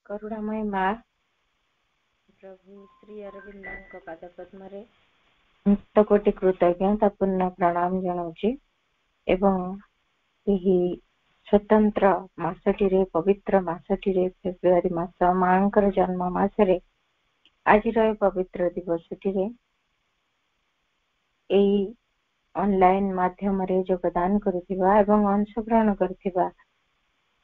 करुणामय माँ प्रभु श्री अरविंद पादपद्म मुक्त कोटि कृतज्ञता पूर्ण प्रणाम जनाऊँची एवं यही स्वतंत्र मासटी पवित्र मासटी फेब्रुआरी मास मांकर जन्म मासरे आज पवित्र दिवसटी ऑनलाइन माध्यम रे योगदान करुथिबा एवं अंशग्रहण करुथिबा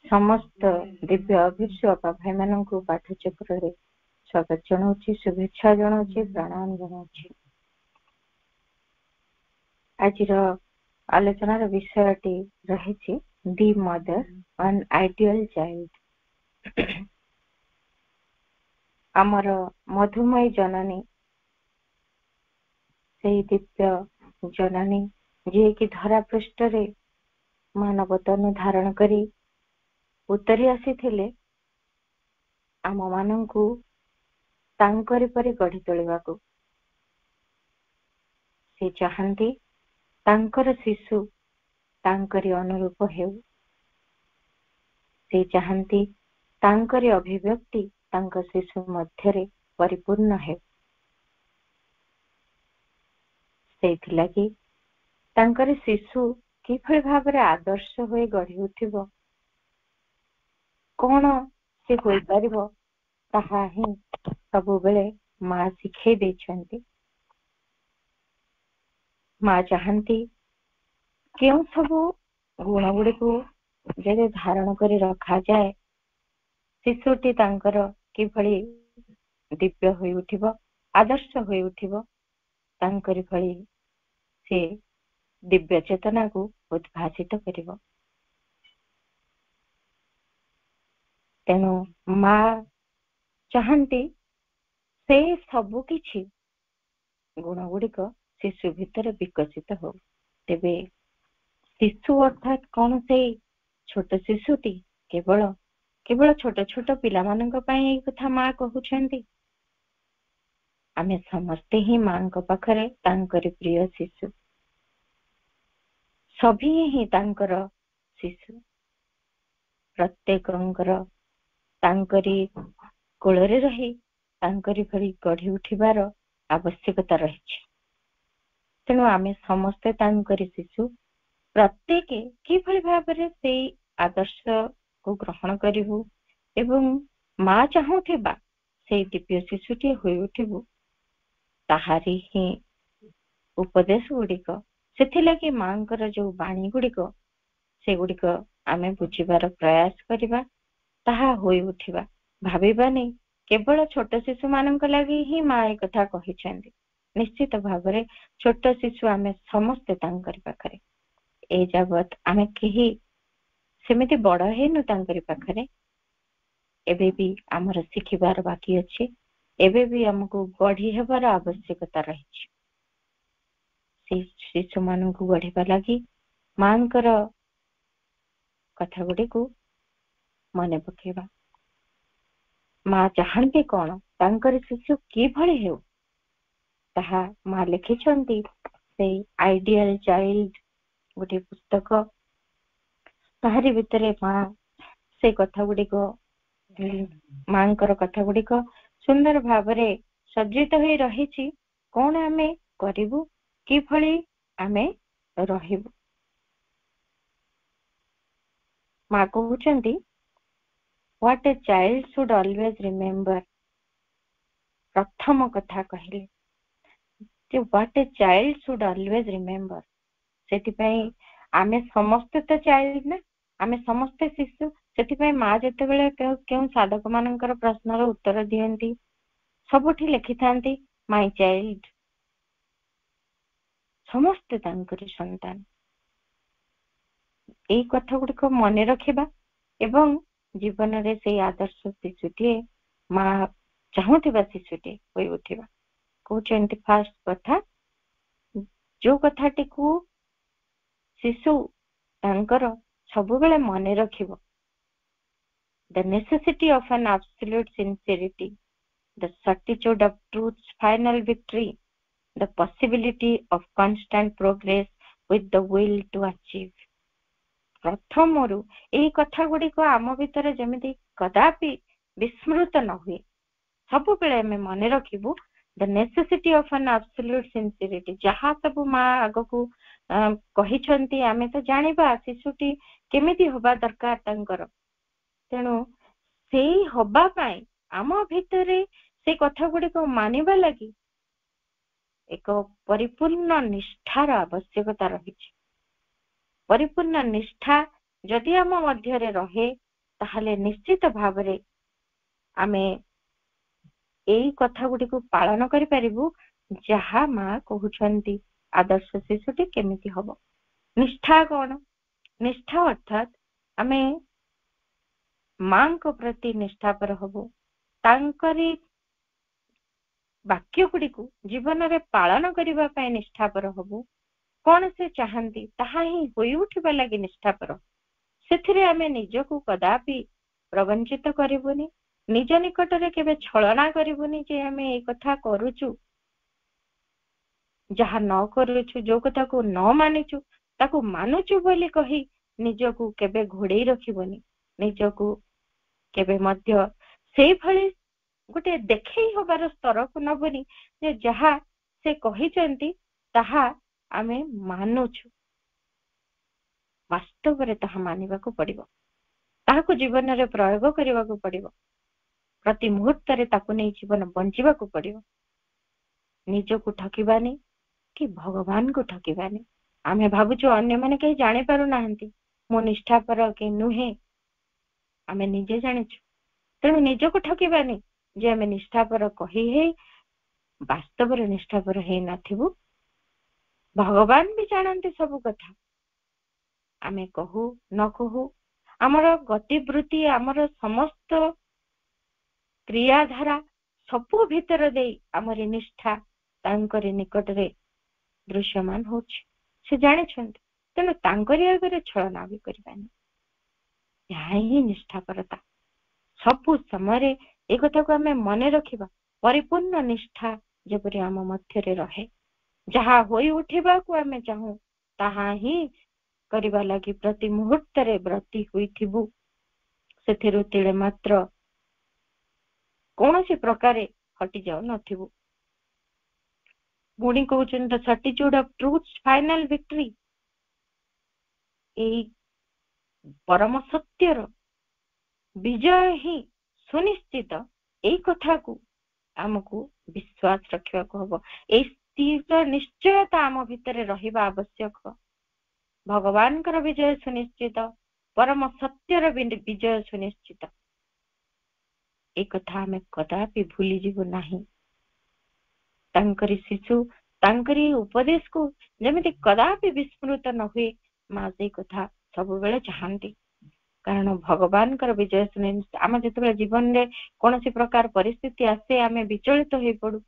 समस्त दिव्य अभिश्वक भाई मान पाठचक्र रे स्वागत जनाऊँची शुभेच्छा जनाऊँची प्रणाम जनाऊँची। आज आलोचनार विषयटी रही दी मदर एन आइडियल चाइल्ड। आमर मधुमयी जननी से दिव्य जननी जी की धरा पृष्ठ रे मानव तनु धारण करी उतरी आसी आम मानंकु तांकरी परि गढ़ी तोलिबाकु से चाहंती तांकर शिशु तांकरी अनुरूप हेउ। से चाहंती तांकरी अभिव्यक्ति तांक शिशु मध्यरे परिपूर्ण हेउ। सेथिलागि तांकरी शिशु किभଳି भाबरे आदर्श होई गढ़ी उठिबो कोन से होई परिबो ताहा ही सबु बेले मां शिखै दैछंती। मां चाहंती केउ सबु गुण गुडी को जे धारण करी रखा जाए शिशुटी तांकर किभଳି दिव्य होई उठिबो आदर्श होई उठिबो तांकरी भଳି से दिव्य चेतना को उद्भासित करिबो। तेणु मां चाहंती से सबु किछि गुण गुड़िक शिशु भितर विकसित हो। तेबे शिशु अर्थात कौन से छोट शिशुटी केवल केवल छोट छोट पिला मानक पई कथा मां कहउछंती। आमे समस्ते ही मां को पाखरे तांकरी प्रिय शिशु सभी ही तांकर शिशु प्रत्येकंकर तांकरी कोଳରେ रही तांकरी भଳି गढ़ी उठिबार आवश्यकता रही। तेणु आमे समस्ते तांकरी शिशु प्रत्येक किभଳି भाबरे से आदर्श को ग्रहण करिबु एवं मां चाहूथिबा से दिव्य शिशुटी होई उठिबु ताहारी ही उपदेश गुड़िक सेथिलागि मांकर जो बाणी गुड़िक से गुड़िक आमे बुझिबार प्रयास करिबा ताहा होई उठिबा भाबिबानी केवल छोट शिशु मानक लागि ही मां ए कथा कहिछंती। निश्चित भाबरे छोट शिशु आमे समस्त तांकरी पाखरे ए जाबत आमे केही सेमिति बड़ हेनु तांकरी पाखरे एबे भी हमर सिखिबार बाकी अछि। एबे भी हमको गढ़ी हेबार आवश्यकता रही। शिशु मान को गढ़िबा लागि मांकर कथा गुडी को मने पकेबा। मां चाहंती कोन तांकर शिशु की भଳି हेउ ताहा मां लिखिछंती से आइडियल चाइल्ड गोटे पुस्तक ताहारी भितरे मां से कथा गुडी को मांकर कथा गुडी को सुंदर भाबरे सज्जित होई रहिछि। कोन आमे करिबु की भଳି आमे रहिबु। मां कहउछंती what a child should always remember. प्रथम कथा कहले जे what a child should always remember. सेति पई आमे समस्त तो चाइल्ड ना आमे समस्त शिशु। सेति पई मां जते बेले केउ साधक मानकर प्रश्नर उत्तर दियंती सबुठी लिखिथांती माय चाइल्ड समस्त तांकरी संतान। एई कथा गुडको मने रखिबा एवं जीवन रे से आदर्श शिशुटी मां चाहूथिबा शिशुटी होई उठिबा। कहउछंती फास्ट कथा जो कथाटी को शिशु तांकर सब बेले मने रखिबो the necessity of an absolute sincerity, the certitude of truth's final victory, the possibility of constant progress with the will to achieve। प्रथमरु एई कथा गुडी को आम भितर जेमिति कदापि विस्मृत न हुए सब बेले आमे मन रखिबु the necessity of an absolute sincerity जहा सब माँ आग को कहिछंती आमे तो जानिबा शिशुटी केमिति होबा दरकार तांकर तेणु सेई होबा पाई आम भितरे से कथा गुडी को मानिबा लगी एक परिपूर्ण निष्ठार आवश्यकता रही परिपूर्ण निष्ठा जदि आम मध्य रहे ताहले निश्चित भावरे आमे एई कथा गुडी को पालन करि परिबु जहा माँ कहउछंती आदर्श शिशुटी केमिति होबो निष्ठा कोन निष्ठा अर्थात आमे मां को प्रति निष्ठापर होबो तांकरी वाक्य गुडी को जीवन रे पालन करिबा पय निष्ठापर होबो कोन से चाहंती ताहा ही होई उठिबा लागि निष्ठापर सेथिरे आमे निजको कदापि प्रवंचित करिबुनी निज निकट रे केबे छलना करिबुनी जे आमे ए कथा करूचु जहा न करूचु जो कथा को न मानिचु ताको मानुचु बोली कही निजको केबे घोड़ेई रखिबुनी निजको केबे मध्य सेई भली गोटे देखई होबार स्तर को नबुनी जे जहा से कहिचंती ताहा आमे मानुचु वास्तव रे ताहा मानिबा को पड़िबो ताहा को जीवन रे प्रयोग करिबा को पड़िबो प्रति मुहूर्त रे ताको नै जीवन बंचिबा को पड़िबो निज को ठकिबानी कि भगवान को ठकिबानी आमे भाबुचु अन्य माने कहि जानि पारु नाहंती मो निष्ठा पर के नुहे आमे निजे जानिछु तेणु निज को ठकिबानी जे आमे निष्ठा पर कहि हे वास्तव रे निष्ठा पर हे नथिबु भगवान भी जानते सब कथा आमे कहू न कहू आमर गतिवृत्ति आमर समस्त क्रियाधारा सबु भीतर दे आमर निष्ठा तांकरी निकट रे दृश्यमान होछि से जानि छंत तेणु तांकरी आगे छलना भी करबानी यही निष्ठापरता सबु समय ए कथा को आमे मन रखिबा परिपूर्ण निष्ठा जेपरि आम मध्य रहे जहा होई उठिबा को आमे चाहू ताहा ही करिबा लागि प्रति मुहूर्त रे व्रती होइथिबु सेथिरु तिळे मात्र कोनोसी प्रकारे हटि जाउ नथिबु गुणी कहउछन the certitude of truth final victory ए परम सत्यर विजय ही सुनिश्चित ए कथा को आमको विश्वास रखिबा को हबो ए स्थिर निश्चयता आम भितर रहिबा आवश्यक भगवान कर विजय सुनिश्चित परम सत्यर विजय सुनिश्चित ए कथा हमें कदापि भूली जीवो नाही तांकरी शिशु तांकरी उपदेश को जेमिति कदापि विस्मृत न हुए मां से कथा सब बेले चाहंती कारण भगवान कर विजय सुनिश्चित आम जतबे जीवन रे कोनोसी प्रकार परिस्थिति आसे आमे विचलित होई पडू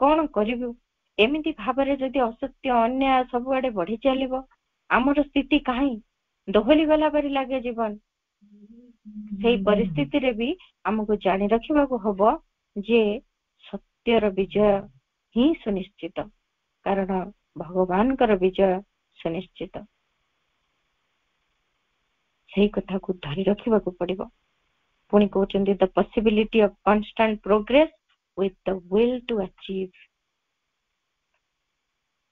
कोन करिवु एमिति भाबरे जदि असत्य अन्याय सब आडे बढ़ी चलिबो आमर स्थिति काहे दोहली गला परि लागे जीवन सेही परिस्थिति रे भी हमको जानि रखिबा को हबो जे सत्यर विजय ही सुनिश्चित कारण भगवान कर विजय सुनिश्चित सेही कथा को धरि रखिबा को पड़िबो पुणी कहउचंदी the possibility of constant progress with the will to achieve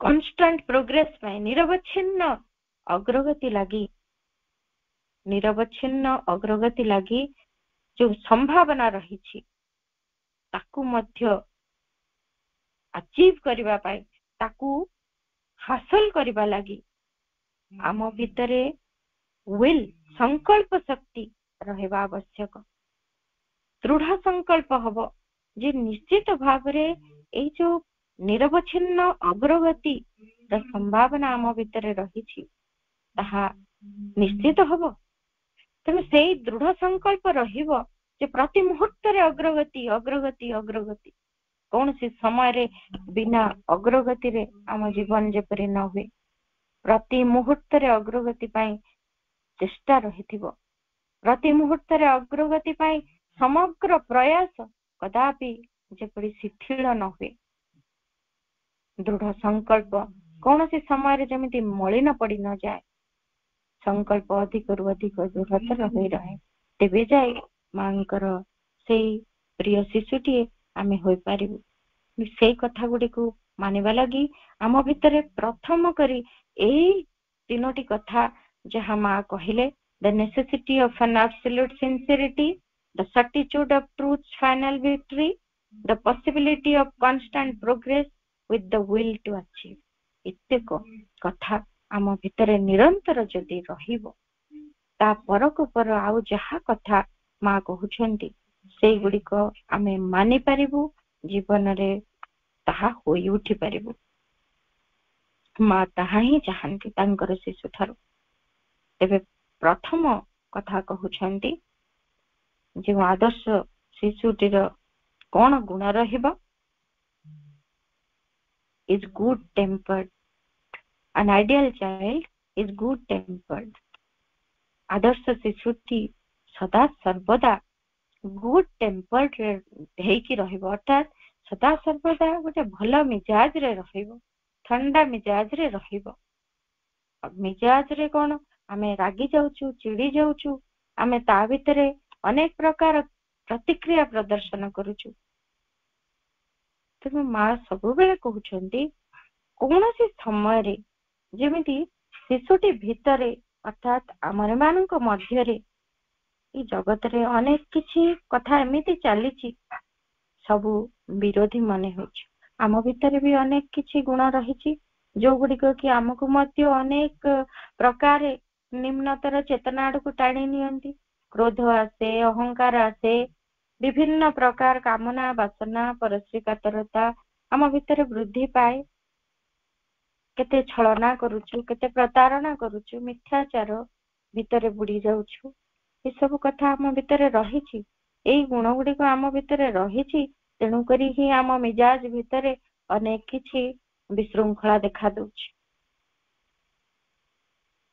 constant progress पाए निरवच्छिन्न अग्रगति लागी जो संभावना रही ताकू मध्य अचीव करिबा पाए ताकू हासिल करिबा लागी आम भितरे विल संकल्प शक्ति रहबा आवश्यक दृढ़ संकल्प हबो जे निश्चित भावरे ए जो निरवच्छिन्न अग्रगति र संभावना आम भितरे रही ताहा निश्चित हबो तेणु से दृढ़ संकल्प रहिबो जे प्रति मुहूर्त रे अग्रगति अग्रगति अग्रगति कौन सी समय रे बिना अग्रगति रे आम जीवन जेपरि न हुए प्रति मुहूर्त रे अग्रगति पाई चेष्टा रहिथिबो प्रति मुहूर्त रे अग्रगति पाई समग्र प्रयास कदापि जेपरि शिथिल न हुए दृढ़ संकल्प कौन सी समय रे जमिति मलिन पड़ी न जाए संकल्प अधिक रु अधिक दृढ़तर होई रहे तेबे जाए मांकर ସେଇ ପ୍ରିୟ ଶିଶୁଟିଏ ଆମେ ହୋଇପାରିବୁ। ସେଇ କଥା ଗୁଡିକୁ ମାନିବା ଲାଗି ଆମ ଭିତରେ ପ୍ରଥମ କରି ଏଇ 3ଟି କଥା ଯାହା ମା କହିଲେ, the necessity of an absolute sincerity, the certitude of truth's final victory, the possibility of constant progress with the will to achieve। ଏତେକ କଥା ଆମ ଭିତରେ ନିରନ୍ତର ଯଦି ରହିବ, ତା ପରକୁ ପର ଆଉ ଯାହା କଥା ମା କହୁଛନ୍ତି ସେଇଗୁଡିକ ଆମେ ମାନିପାରିବୁ, ଜୀବନରେ ତାହା ହୋଇ ଉଠି ପାରିବୁ। ମା ତାହା ହିଁ ଚାହାନ୍ତି ତାଙ୍କର ଶିଶୁ ଠାରୁ। ତେବେ ପ୍ରଥମ କଥା କହୁଛନ୍ତି, ଯେଉଁ ଆଦର୍ଶ ଶିଶୁଟିର କଣ ଗୁଣ ରହିବ? is good tempered, an ideal child is good tempered। ଆଦର୍ଶ ଶିଶୁଟି ସଦା ସର୍ବଦା ଗୁଡ୍ ଟେମ୍ପର୍ଡ ହେଇକି ରହିବ, ଅର୍ଥାତ୍ ସଦା ସର୍ବଦା ଗୋଟେ ଭଲ ମିଜାଜରେ ରହିବ, ଥଣ୍ଡା ମିଜାଜରେ ରହିବ। ମିଜାଜରେ କଣ, ଆମେ ରାଗି ଯାଉଛୁ, ଚିଡି ଯାଉଛୁ, ଆମେ ତା ଭିତରେ ଅନେକ ପ୍ରକାର ପ୍ରତିକ୍ରିୟା ପ୍ରଦର୍ଶନ କରୁଛୁ। ତେଣୁ ମା ସବୁବେଳେ କହୁଛନ୍ତି କୌଣସି ସମୟରେ ଯେମିତି ଶିଶୁଟି ଭିତରେ, ଅର୍ଥାତ୍ ଆମମାନଙ୍କ ମଧ୍ୟରେ, ଏଇ ଜଗତରେ ଅନେକ କିଛି କଥା ଏମିତି ଚାଲିଛି, ସବୁ ବିରୋଧୀ ମନେ ହଉଛି। ଆମ ଭିତରେ ବି ଅନେକ କିଛି ଗୁଣ ରହିଛି, ଯୋଉ ଗୁଡିକ କି ଆମକୁ ମଧ୍ୟ ଅନେକ ପ୍ରକାର ନିମ୍ନତର ଚେତନା ଆଡକୁ ଟାଣି ନିଅନ୍ତି। କ୍ରୋଧ ଆସେ, ଅହଙ୍କାର ଆସେ, ବିଭିନ୍ନ ପ୍ରକାର କାମନା, ବାସନା, ପରଶ୍ରୀ କାତରତା ଆମ ଭିତରେ ବୃଦ୍ଧି ପାଏ। କେତେ ଛଳନା କରୁଛୁ, କେତେ ପ୍ରତାରଣା କରୁଛୁ, ମିଥ୍ୟାଚାର ଭିତରେ ବୁଡି ଯାଉଛୁ। ଏସବୁ କଥା ଆମ ଭିତରେ ରହିଛି, ଏଇ ଗୁଣ ଗୁଡିକ ଆମ ଭିତରେ ରହିଛି। ତେଣୁକରି ହିଁ ଆମ ମିଜାଜ ଭିତରେ ଅନେକ କିଛି ବିଶୃଙ୍ଖଳା ଦେଖା ଦଉଛି।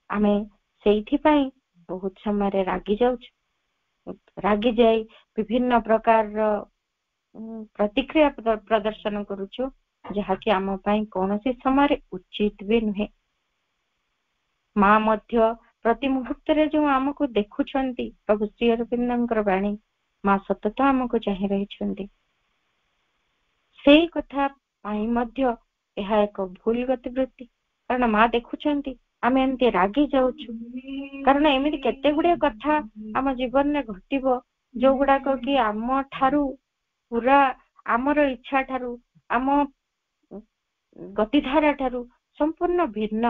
ଆମେ ସେଇଥିପାଇଁ ବହୁତ ସମୟରେ ରାଗି ଯାଉଛୁ, ରାଗି ଯାଇ ବିଭିନ୍ନ ପ୍ରକାରର ପ୍ରତିକ୍ରିୟା ପ୍ରଦର୍ଶନ କରୁଛୁ, ଯାହାକି ଆମ ପାଇଁ କୌଣସି ସମୟରେ ଉଚିତ ବି ନୁହେଁ। ମା ମଧ୍ୟ ପ୍ରତି ମୁହୂର୍ତ୍ତରେ ଯୋଉ ଆମକୁ ଦେଖୁଛନ୍ତି, ପ୍ରଭୁ ଶ୍ରୀ ଅରବିନ୍ଦଙ୍କର ବାଣୀ, ମା ସତତ ଆମକୁ ଚାହିଁ ରହିଛନ୍ତି। ସେଇ କଥା ପାଇଁ ମଧ୍ୟ ଏହା ଏକ ଭୁଲ ଗତିବୃତ୍ତି, କାରଣ ମା ଦେଖୁଛନ୍ତି ଆମେ ଏମିତି ରାଗି ଯାଉଛୁ। କାରଣ ଏମିତି କେତେ ଗୁଡିଏ କଥା ଆମ ଜୀବନରେ ଘଟିବ, ଯୋଉଗୁଡାକ କି ଆମ ଠାରୁ ପୁରା, ଆମର ଇଚ୍ଛା ଠାରୁ, ଆମ ଗତିଧାରା ଠାରୁ ସମ୍ପୂର୍ଣ୍ଣ ଭିନ୍ନ।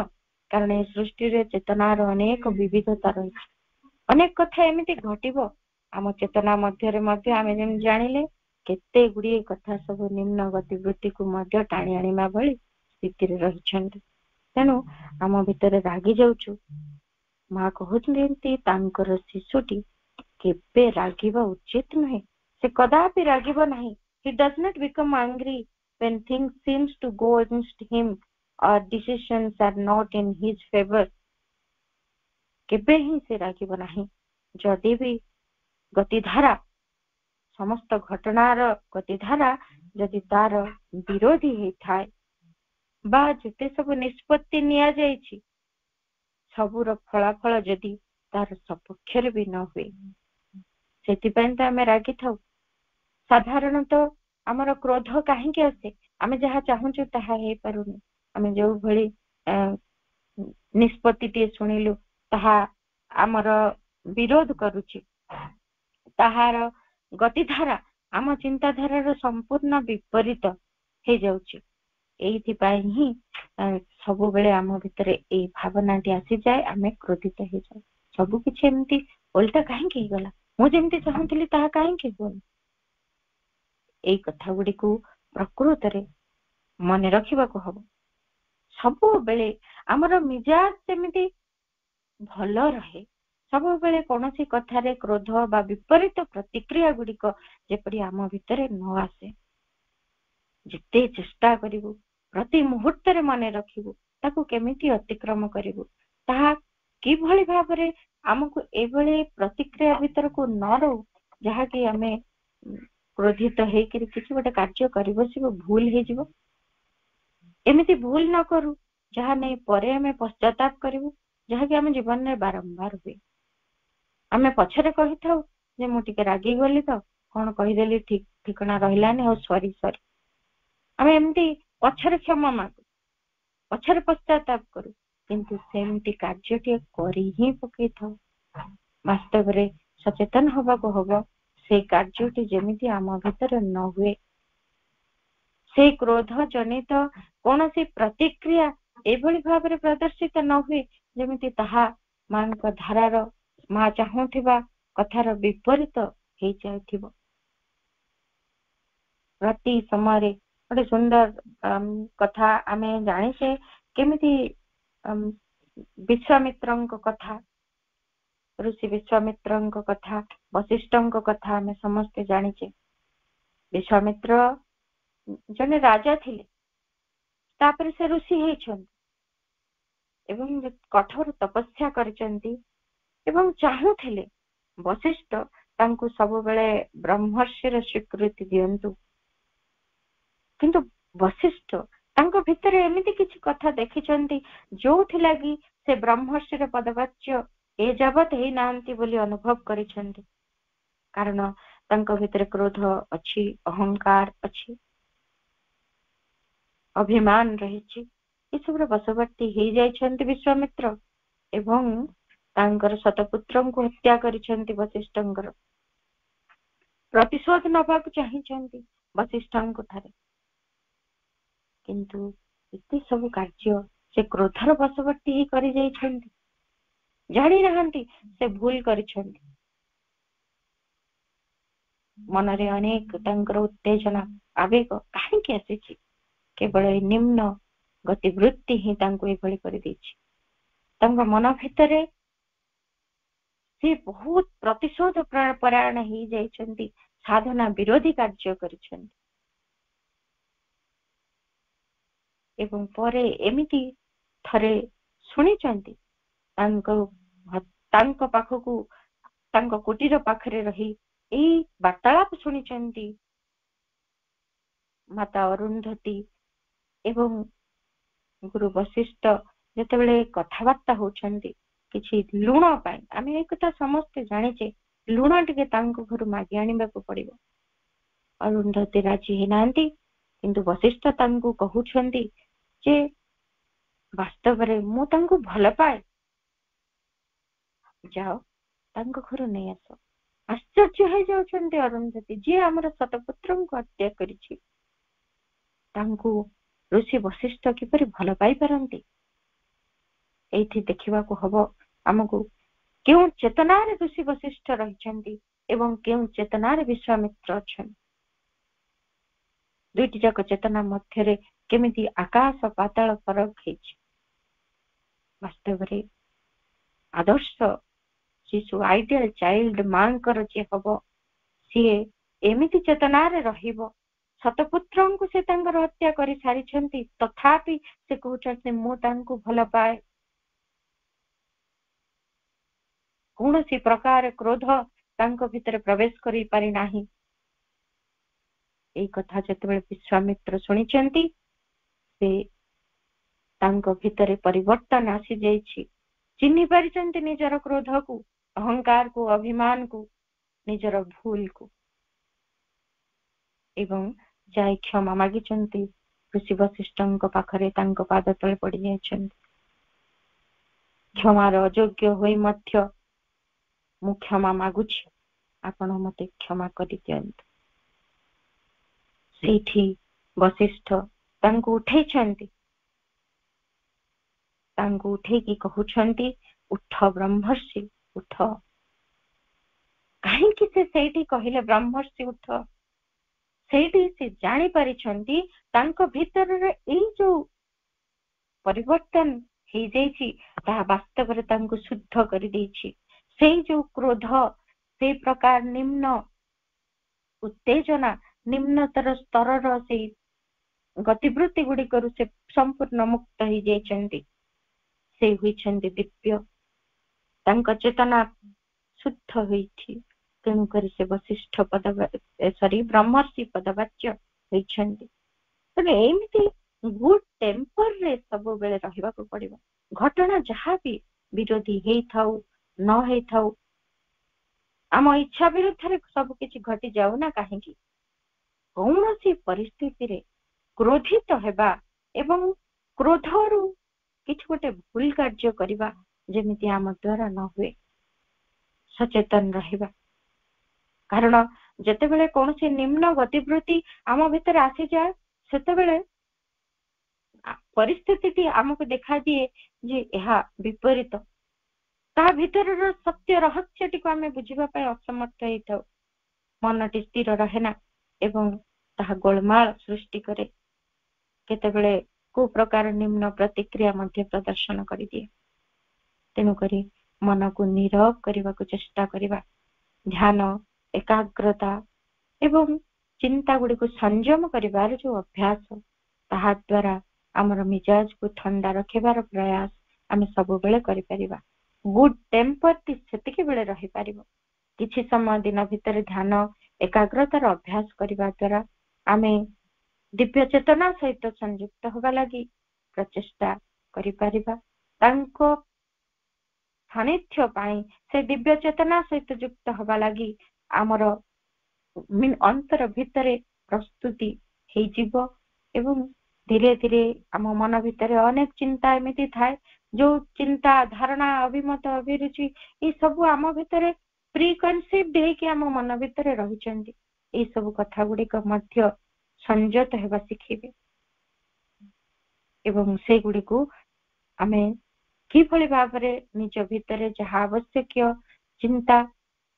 କାରଣ ଏ ସୃଷ୍ଟିରେ ଚେତନାର ଅନେକ ବିବିଧତା ରହିଛି, ଅନେକ କଥା ଏମିତି ଘଟିବ ଆମ ଚେତନା ମଧ୍ୟରେ ମଧ୍ୟ। ଆମେ ଯେମିତି ଜାଣିଲେ କେତେ ଗୁଡିଏ କଥା ସବୁ ନିମ୍ନ ଗତିବୃତ୍ତିକୁ ମଧ୍ୟ ଟାଣି ଆଣିବା ଭଳି ସ୍ଥିତିରେ ରହିଛନ୍ତି। ତେଣୁ ଆମ ଭିତରେ ରାଗି ଯାଉଛୁ। ମା କହୁଛନ୍ତି ତାଙ୍କର ଶିଶୁଟି କେବେ ରାଗିବା ଉଚିତ ନୁହେଁ, ସେ କଦାପି ରାଗିବ ନାହିଁ। He does not become angry when things seems to go against him or decisions are not in his favor। କେବେ ହିଁ ସେ ରାଗିବ ନାହିଁ ଯଦି ବି ଗତିଧାରା, ସମସ୍ତ ଘଟଣାର ଗତିଧାରା ଯଦି ତାର ବିରୋଧୀ ହେଇଥାଏ, ବା ଯେତେ ସବୁ ନିଷ୍ପତ୍ତି ନିଆଯାଇଛି ସବୁର ଫଳାଫଳ ଯଦି ତାର ସପକ୍ଷରେ ବି ନ ହୁଏ। ସେଥିପାଇଁ ତ ଆମେ ରାଗିଥାଉ। ସାଧାରଣତଃ ଆମର କ୍ରୋଧ କାହିଁକି ଆସେ? ଆମେ ଯାହା ଚାହୁଁଛୁ ତାହା ହେଇପାରୁନି, ଆମେ ଯୋଉ ଭଳି ନିଷ୍ପତ୍ତିଟିଏ ଶୁଣିଲୁ ତାହା ଆମର ବିରୋଧ କରୁଛି, ତାହାର ଗତିଧାରା ଆମ ଚିନ୍ତାଧାରାର ସମ୍ପୂର୍ଣ୍ଣ ବିପରୀତ ହେଇଯାଉଛି। ଏଇଥିପାଇଁ ହିଁ ସବୁବେଳେ ଆମ ଭିତରେ ଏଇ ଭାବନାଟି ଆସିଯାଏ, ଆମେ କ୍ରୋଧିତ ହେଇଯାଉ। ସବୁ କିଛି ଏମିତି ଓଲଟା କାହିଁକି ହେଇଗଲା, ମୁଁ ଯେମିତି ଚାହୁଁଥିଲି ତାହା କାହିଁକି ହୁଏନି? ଏଇ କଥା ଗୁଡିକୁ ପ୍ରକୃତରେ ମନେ ରଖିବାକୁ ହବ। ସବୁବେଳେ ଆମର ମିଜାଜ ଯେମିତି ଭଲ ରହେ, ସବୁବେଳେ କୌଣସି କଥାରେ କ୍ରୋଧ ବା ବିପରୀତ ପ୍ରତିକ୍ରିୟା ଗୁଡିକ ଯେପରି ଆମ ଭିତରେ ନ ଆସେ। ଯେତେ ଚେଷ୍ଟା କରିବୁ, ପ୍ରତି ମୁହୂର୍ତ୍ତରେ ମନେ ରଖିବୁ ତାକୁ କେମିତି ଅତିକ୍ରମ କରିବୁ, ତାହା କିଭଳି ଭାବରେ ଆମକୁ ଏଭଳି ପ୍ରତିକ୍ରିୟା ଭିତରକୁ ନ ରହୁ ଯାହାକି ଆମେ କ୍ରୋଧିତ ହେଇକିରି କିଛି ଗୋଟେ କାର୍ଯ୍ୟ କରି ବସିବୁ, ଭୁଲ ହେଇଯିବ। ଏମିତି ଭୁଲ ନ କରୁ ଯାହା ନେଇ ପରେ ଆମେ ପଶ୍ଚାତାପ କରିବୁ, ଯାହାକି ଆମ ଜୀବନରେ ବାରମ୍ବାର ହୁଏ। ଆମେ ପଛରେ କହିଥାଉ ଯେ ମୁଁ ଟିକେ ରାଗିଗଲି ତ, कौन कहीदेली ठीक ठिकना रहिलानी और सॉरी सॉरी आम एमती पछरे क्षमा मागु पछरे पश्चाताप करू किंतु सेमती कार्यटी करी ही पकई था वास्तव रे सचेतन हवा को हबो से कार्यटी जेमिति आम भीतर न हुए से क्रोध जनित कौन सी प्रतिक्रिया एभली भाव में प्रदर्शित न हुए जेमिति ताहा मां को धारार मां चाहूथिबा कथार विपरीत हो जाइथिबो प्रति समय गोटे सुंदर कथा आमे जानिछे केमिति विश्वामित्रଙ୍କ कथा ऋषि विश्वामित्रଙ୍କ कथा वशिष्ठଙ୍କ कथा आमे समस्त जानिछे विश्वामित्र जने राजा थिले तापर से ऋषि हेछन एवं कठोर तपस्या करचंती एवं चाहूथिले वशिष्ठ तांको सब बेले ब्रह्मर्षिर स्वीकृति दियंतु किंतु वशिष्ठ तांको भितर एमिति किछि कथा देखिचंती जोथि लागि से ब्रह्मर्षिर पदवाच्य ए जावत हे नांती बोली अनुभव करिसंती कारण तांको भितर क्रोध अछि अहंकार अछि अभिमान रहिछि ए सब बसवर्ती हे जाइछंती विश्वामित्र एवं तांकर शतपुत्रଙ୍କୁ हत्या करिसंती वशिष्ठଙ୍କର प्रतिशोध नबाक चाहिचंती वशिष्ठଙ୍କ ठारे किंतु एते सब कार्य से क्रोधर बसवर्ती ही करि जाइछंती जानि नाहंती से भूल करिछंती मनरे अनेक तांकर उत्तेजना आवेग काहे के आसीछि केवल निम्न गतिवृत्ति ही तांको एभली करि दैछि तांको मन भितरे से बहुत प्रतिशोध परायण ही जाइछंती साधना विरोधी कार्य करिछंती एवं परे एमिति थरे सुनिचंती तांको पाखकू तांको कुटीर पाखरे रही एई वार्तालाप सुनिचंती माता अरुंधती एवं गुरु वशिष्ठ जेतेबेले कथावार्ता होचंती किछि लुण पाई आमे एक कथा समस्त जानिचे लुण टिके तांको घर मागी आनिबाको पड़िबो अरुंधती राजी हेनांती किंतु वशिष्ठ तांको कहउछंती जे वास्तव रे मु तांको भल पाए जाओ तांको घर नै आसो आश्चर्य हो जाउछंती अरुंधती जे हमर शतपुत्रଙ୍କୁ हत्या करिछि तांको ऋषि वशिष्ठ किपरि भल पाई पारंती एठी देखिबाको हबो हमकु केउ चेतनार ऋषि वशिष्ठ रहिछंती एवं केउ चेतनार विश्वामित्र अछन दुईटी जाक चेतना मध्यरे केमिति आकाश पाताल फरक हेछि वास्तव रे आदर्श शिशु आइडियल चाइल्ड मांकर जे हबो सिए एमिति चेतनारे रहिबो शतपुत्रଙ୍କୁ से तांकर हत्या करि सारिछंती तथापि से कहउछंती मु तांको भल पाए कौनसी प्रकार क्रोध तांको भितर प्रवेश करि पारि नाही एई कथा जेतेबेले विश्वामित्र सुनिचंती से तांको भितरे परिवर्तन आसी जाइछि चिन्हि पारिचंती निजर क्रोध को अहंकार को अभिमान को निजर भूल को एवं जाय क्षमा मागिचंती ऋषि वशिष्ठଙ୍କ पाखरे तांको पाद तळे पड़ी जाइछंती क्षमार अयोग्य होई मध्य मु क्षमा मागुछि आपण मते क्षमा करि दियंतु सेठी वशिष्ठ तांको उठैछंती तांको उठेकी कहउछंती उठ ब्रह्मर्षि उठ काहे कि से सेठी कहिले ब्रह्मर्षि उठ सेठी से जानि पारिछंती तांको भीतर रे एई जो परिवर्तन हे जाइछि ता वास्तव रे तांको शुद्ध करि दैछि सेई जो क्रोध से प्रकार निम्न उत्तेजना निम्नतर स्तर से गतिवृत्ति गुडी करू से संपूर्ण मुक्त हो जाइछंती से हुइछंती दिव्य तांको चेतना शुद्ध होइछि तेणु करी से वशिष्ठ पद ब्रह्मर्षि पदवाच्य होइछंती तबे एमिति गुड टेम्पर रे सब बेले रहिबा को पड़िबो घटना जहा भी विरोधी हेई थाउ न हेई थाउ आम इच्छा विरुद्ध सब किछि घटी जाऊ ना कहीं कौन परिस्थिति क्रोधित हेबा एवं क्रोधरु किछि गोटे भूल कार्य करबा जेमिति आम द्वारा न हुए सचेतन रहिबा कारण जेतेबेले कौन निम्न गतिवृत्ति आम भितर आसी जाए सेतेबेले परिस्थिति आमको देखा दिए जे यह विपरीत ता भितर सत्य रहस्य टी आम बुझा असमर्थ होता मनटी स्थिर रहे ना एवं ताहा गोलमाल सृष्टि करे केतेबेले को प्रकार निम्न प्रतिक्रिया मध्य प्रदर्शन कर दिए तेणु करी मन को नीरव करने को चेष्टा करिबा ध्यान एकाग्रता एवं चिंता गुड़ी को संयम करिबार जो अभ्यास ताहा द्वारा आमर मिजाज को ठंडा रखिबार प्रयास आमे सब बेले करि परिबा गुड टेम्पर टी सेतिके बेले रहि परिबो किछि समय दिन भितर ध्यान एकाग्रतार अभ्यास करिबा द्वारा आमे दिव्य चेतना सहित संयुक्त होगा लगी प्रचेष्टा करि परिबा तांको सानिध्य पाई से दिव्य चेतना सहित युक्त होगा लगी आमर अंतर भितर प्रस्तुति हे जीवो एवं धीरे धीरे आम मन भितर अनेक चिंता एमिति थाए जो चिंता धारणा अभिमत अभिरुचि ये सब आम भितर प्री कनसेप्ट हेकि आम मन भितर रहिचंती ए सब कथा गुड़िक मध्य संयत हेबा शिखिबे एवं से गुड़िको आमे किभଳି भाବରେ निज भितर जहाँ आवश्यक चिंता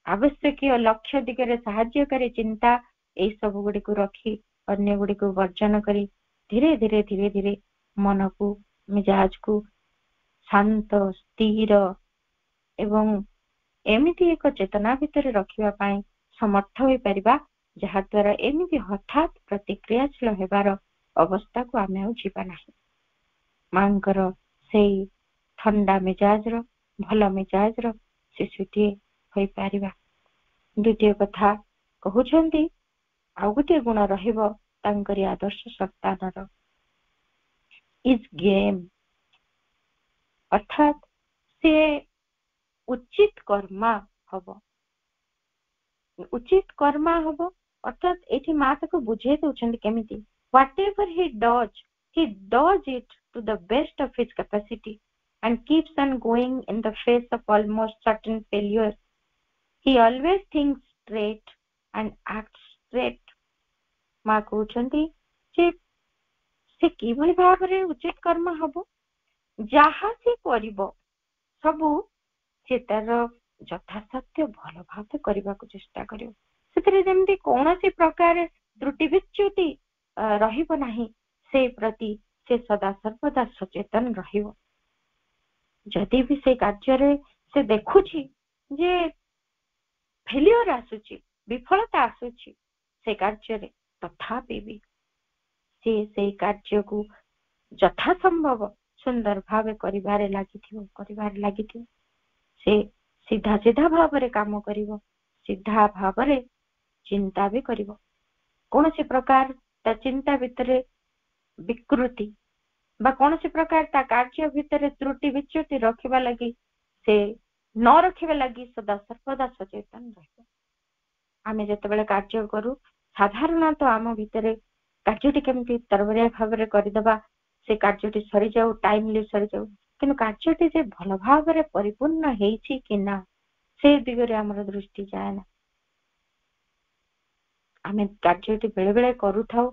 आवश्यक लक्ष्य दिगरे साहाय्यकारी चिंता ए सब गुड़ी को रखी अन्य गुड़ी को वर्जन करी धीरे धीरे धीरे धीरे मन को मिजाज को शांत स्थिर एवं एमिति एक चेतना भितर रखिबा पाई समर्थ होई परिबा जहा द्वारा एमिति हठात प्रतिक्रियाशील हेबार अवस्था को आमे आ जीवा नाही मांकर सेई ठंडा मिजाज रो भल मिजाज रो शिशुटी होई परिबा द्वितीय कथा कहउछंती आ गोटे गुण रहिबो तांकरी आदर्श सत्तानर इज गेम अर्थात से उचित कर्मा हबो उचित कर्मा हबो अर्थात एठी माता को बुझे दउछंती केमिति whatever he does it to the best of his capacity and keeps on going in the face of almost certain failure. He always thinks straight and acts straight. माँ कहउछंती जे से किभଳି भाବରେ उचित कर्म हबो जहा से करिबो सबु से तार यथाशक्य भल भाव करने को चेष्टा करियो सेतरे जेमती कोनोसी प्रकार त्रुटि विच्युति रहिबो नाही से प्रति से सदा सर्वदा सचेतन रहिबो जदि भी से कार्य रे से देखुची जे फेलियर आसुची विफलता आसुची से कार्य रे तथापि भी से कार्य को यथा संभव सुंदर भाव करिबारे लागिथिबो से सीधा सीधा भाव रे काम करिवो सीधा भाव रे चिंता भी करिवो कौन सी प्रकार ता चिंता भितरे विकृति बा कौन सी प्रकार ता कार्य भितरे त्रुटि विच्युति रखिबा लगी से न रखिबा लगी सदा सर्वदा सचेतन रहिबो आमे जतबेले कार्य करू साधारणतः आम भितरे कार्यटी केमती तरबरिया भाव रे करिदबा से कार्यटी सरी जाऊ टाइमली सरी जाऊ किंतु कार्यटी जे भल भाव रे परिपूर्ण हेछि कि ना से दिगरे हमर दृष्टि जाय ना आमे कार्यटी बेले बेले करू थाउ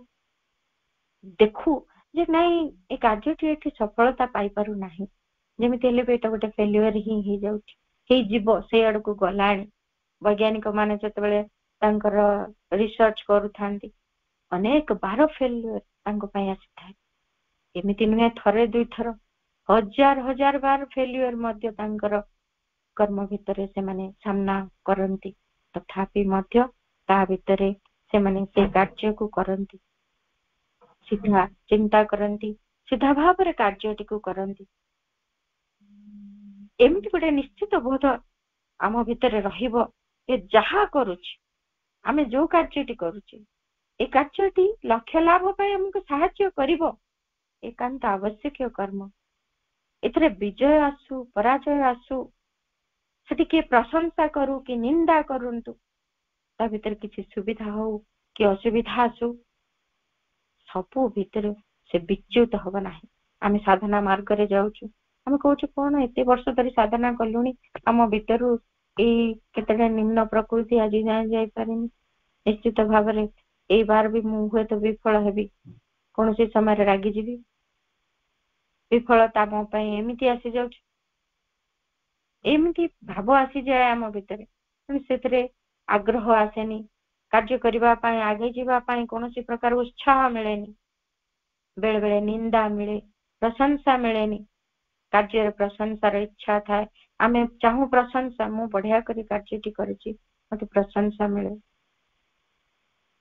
देखू जे नहीं ए कार्यटी एठी सफलता पाई पारु नाही जेमिति हेले बेटा गोटे फेल्युअर ही जाउछि हे जीवो से अड को गलाणी वैज्ञानिक माने जतबेले तांकर रिसर्च करू थांती अनेक बार फेल्युअर तांको पई आसी एमिति नुहे थरे दुई थर हजार हजार बार फेल्युअर मध्य तांकर कर्म भितरे से माने सामना करंती तथापि मध्य ता भितरे से माने से कार्य को करंती सीधा चिंता करंती सीधा भाव रे कार्यटी को करंती एमिति गोटे निश्चित बोध आम भितरे रहिबो ए जहा करूची आमे जो कार्यटी करूची ए कार्यटी लक्ष्य लाभ पाई हमको सहायता करिवो एकांत आवश्यक कर्म एथरे विजय आसु पराजय आसु ସେଠି କିଏ ପ୍ରଶଂସା କରୁ କି ନିନ୍ଦା କରନ୍ତୁ, ତା ଭିତରେ କିଛି ସୁବିଧା ହଉ କି ଅସୁବିଧା ଆସୁ, ସବୁ ଭିତରେ ସେ ବିଚ୍ୟୁତ ହବ ନାହିଁ। ଆମେ ସାଧନା ମାର୍ଗରେ ଯାଉଛୁ, ଆମେ କହୁଛୁ କଣ ଏତେ ବର୍ଷ ଧରି ସାଧନା କଲୁଣି, ଆମ ଭିତରୁ ଏଇ କେତେଟା ନିମ୍ନ ପ୍ରକୃତି ଆଜି ଯାଏ ଯାଇପାରିନି। ନିଶ୍ଚିତ ଭାବରେ ଏଇ ବାର ବି ମୁଁ ହୁଏତ ବିଫଳ ହେବି, କୌଣସି ସମୟରେ ରାଗିଯିବି, ବିଫଳତା ମୋ ପାଇଁ ଏମିତି ଆସିଯାଉଛି, ଏମିତି ଭାବ ଆସିଯାଏ ଆମ ଭିତରେ, ସେଥିରେ ଆଗ୍ରହ ଆସେନି, କାର୍ଯ୍ୟ କରିବା ପାଇଁ ଆଗେଇ ଯିବା ପାଇଁ କୌଣସି ପ୍ରକାର ଉତ୍ସାହ ମିଳେନି। ବେଳେ ବେଳେ ନିନ୍ଦା ମିଳେ, ପ୍ରଶଂସା ମିଳେନି। କାର୍ଯ୍ୟରେ ପ୍ରଶଂସାର ଇଚ୍ଛା ଥାଏ, ଆମେ ଚାହୁଁ ପ୍ରଶଂସା, ମୁଁ ବଢିଆ କରି କାର୍ଯ୍ୟଟି କରିଛି, ମତେ ପ୍ରଶଂସା ମିଳେ।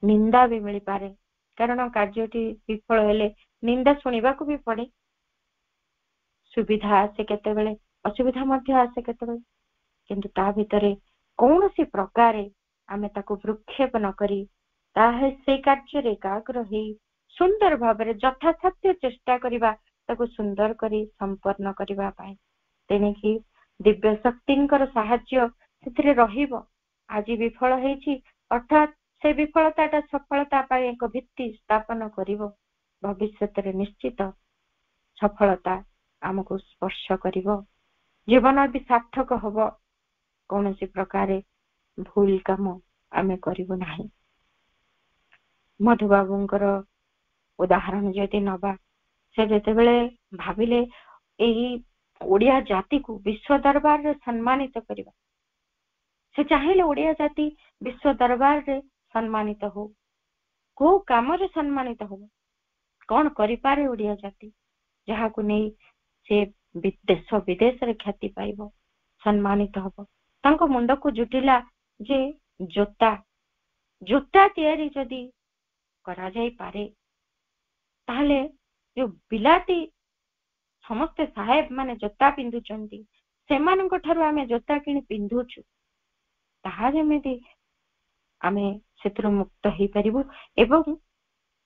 ନିନ୍ଦା ବି ମିଳିପାରେ, କାରଣ କାର୍ଯ୍ୟଟି ବିଫଳ ହେଲେ ନିନ୍ଦା ଶୁଣିବାକୁ ବି ପଡେ। ସୁବିଧା ଆସେ କେତେବେଳେ, ଅସୁବିଧା ମଧ୍ୟ ଆସେ କେତେବେଳେ, କିନ୍ତୁ ତା ଭିତରେ କୌଣସି ପ୍ରକାରେ ଆମେ ତାକୁ ଭ୍ରୁକ୍ଷେପ ନ କରି ତାହେଲେ ସେଇ କାର୍ଯ୍ୟରେ ଏକାଗ୍ର ହେଇ ସୁନ୍ଦର ଭାବରେ ଯଥାସାଧ୍ୟ ଚେଷ୍ଟା କରିବା ତାକୁ ସୁନ୍ଦର କରି ସମ୍ପନ୍ନ କରିବା ପାଇଁ। ତେଣିକି ଦିବ୍ୟ ଶକ୍ତିଙ୍କର ସାହାଯ୍ୟ ସେଥିରେ ରହିବ। ଆଜି ବିଫଳ ହେଇଛି ଅର୍ଥାତ୍ ସେ ବିଫଳତାଟା ସଫଳତା ପାଇଁ ଏକ ଭିତ୍ତି ସ୍ଥାପନ କରିବ। ଭବିଷ୍ୟତରେ ନିଶ୍ଚିତ ସଫଳତା ଆମକୁ ସ୍ପର୍ଶ କରିବ, ଜୀବନ ବି ସାର୍ଥକ ହବ। କୌଣସି ପ୍ରକାରେ ଭୁଲ କାମ ଆମେ କରିବୁ ନାହିଁ। ମଧୁବାବୁଙ୍କର ଉଦାହରଣ ଯଦି ନବା, ସେ ଯେତେବେଳେ ଭାବିଲେ ଏହି ଓଡିଆ ଜାତିକୁ ବିଶ୍ଵ ଦରବାରରେ ସମ୍ମାନିତ କରିବା, ସେ ଚାହିଁଲେ ଓଡିଆ ଜାତି ବିଶ୍ଵ ଦରବାରରେ ସମ୍ମାନିତ ହଉ। କୋଉ କାମରେ ସମ୍ମାନିତ ହବ, କଣ କରିପାରେ ଓଡିଆ ଜାତି, ଯାହାକୁ ନେଇ ସେ ଦେଶ ବିଦେଶରେ ଖ୍ୟାତି ପାଇବ, ସମ୍ମାନିତ ହବ। ତାଙ୍କ ମୁଣ୍ଡକୁ ଜୁଟିଲା ଯେ ଜୋତା ତିଆରି ଯଦି କରାଯାଇପାରେ, ତାହେଲେ ଯୋଉ ବିଲାତି ସମସ୍ତେ ସାହେବ ମାନେ ଜୋତା ପିନ୍ଧୁଛନ୍ତି, ସେମାନଙ୍କ ଠାରୁ ଆମେ ଜୋତା କିଣି ପିନ୍ଧୁଛୁ, ତାହା ଯେମିତି ଆମେ ସେଥିରୁ ମୁକ୍ତ ହେଇପାରିବୁ। ଏବଂ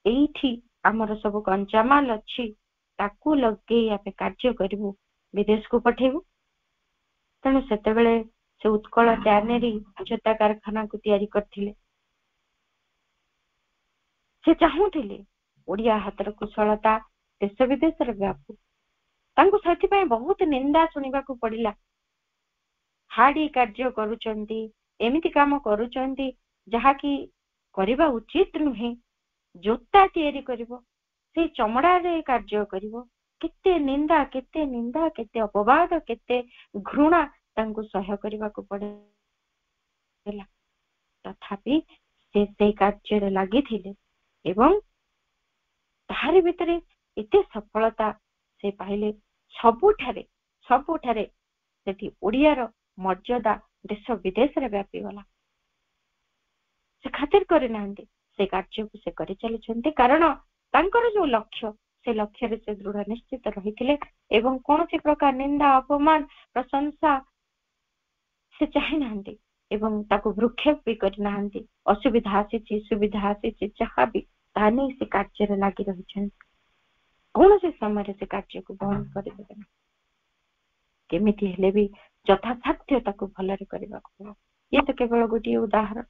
ଏଇଠି ଆମର ସବୁ କଞ୍ଚାମାଲ ଅଛି, ତାକୁ ଲଗେଇ ଆମେ କାର୍ଯ୍ୟ କରିବୁ, ବିଦେଶକୁ ପଠେଇବୁ। ତେଣୁ ସେତେବେଳେ ସେ ଉତ୍କଳ ଟ୍ୟାନେରୀ ଜୋତା କାରଖାନାକୁ ତିଆରି କରିଥିଲେ। ସେ ଚାହୁଁଥିଲେ ଓଡିଆ ହାତର କୁଶଳତା ଦେଶ ବିଦେଶରେ ବ୍ୟାପୁ। ତାଙ୍କୁ ସେଥିପାଇଁ ବହୁତ ନିନ୍ଦା ଶୁଣିବାକୁ ପଡିଲା। ହାଡି କାର୍ଯ୍ୟ କରୁଛନ୍ତି, ଏମିତି କାମ କରୁଛନ୍ତି ଯାହାକି କରିବା ଉଚିତ ନୁହେଁ। ଜୋତା ତିଆରି କରିବ, ସେଇ ଚମଡାରେ କାର୍ଯ୍ୟ କରିବ, କେତେ ନିନ୍ଦା କେତେ ଅପବାଦ, କେତେ ଘୃଣା ତାଙ୍କୁ ସହ୍ୟ କରିବାକୁ ପଡିଲା। ତଥାପି ସେ ସେଇ କାର୍ଯ୍ୟରେ ଲାଗିଥିଲେ ଏବଂ ତାହାରି ଭିତରେ ଏତେ ସଫଳତା ସେ ପାଇଲେ। ସବୁଠାରେ ସେଠି ଓଡିଆର ମର୍ଯ୍ୟାଦା ଦେଶ ବିଦେଶରେ ବ୍ୟାପିଗଲା। ସେ ଖାତିର କରିନାହାନ୍ତି, ସେ କାର୍ଯ୍ୟକୁ ସେ କରିଚାଲିଛନ୍ତି, କାରଣ ତାଙ୍କର ଯୋଉ ଲକ୍ଷ୍ୟ, ସେ ଲକ୍ଷ୍ୟରେ ସେ ଦୃଢ ନିଶ୍ଚିତ ରହିଥିଲେ ଏବଂ କୌଣସି ପ୍ରକାର ନିନ୍ଦା, ଅପମାନ, ପ୍ରଶଂସା ସେ ଚାହିଁନାହାନ୍ତି ଏବଂ ତାକୁ ଭ୍ରୁକ୍ଷେପ ବି କରିନାହାନ୍ତି। ଅସୁବିଧା ଆସିଛି, ସୁବିଧା ଆସିଛି, ଯାହା ବି, ତାହା ନେଇ ସେ କାର୍ଯ୍ୟରେ ଲାଗି ରହିଛନ୍ତି। କୌଣସି ସମୟରେ ସେ କାର୍ଯ୍ୟକୁ ବନ୍ଦ କରିଦେବେ ନାହିଁ। କେମିତି ହେଲେ ବି ଯଥାସାଧ୍ୟ ତାକୁ ଭଲରେ କରିବାକୁ ହେବ। ଇଏ ତ କେବଳ ଗୋଟିଏ ଉଦାହରଣ।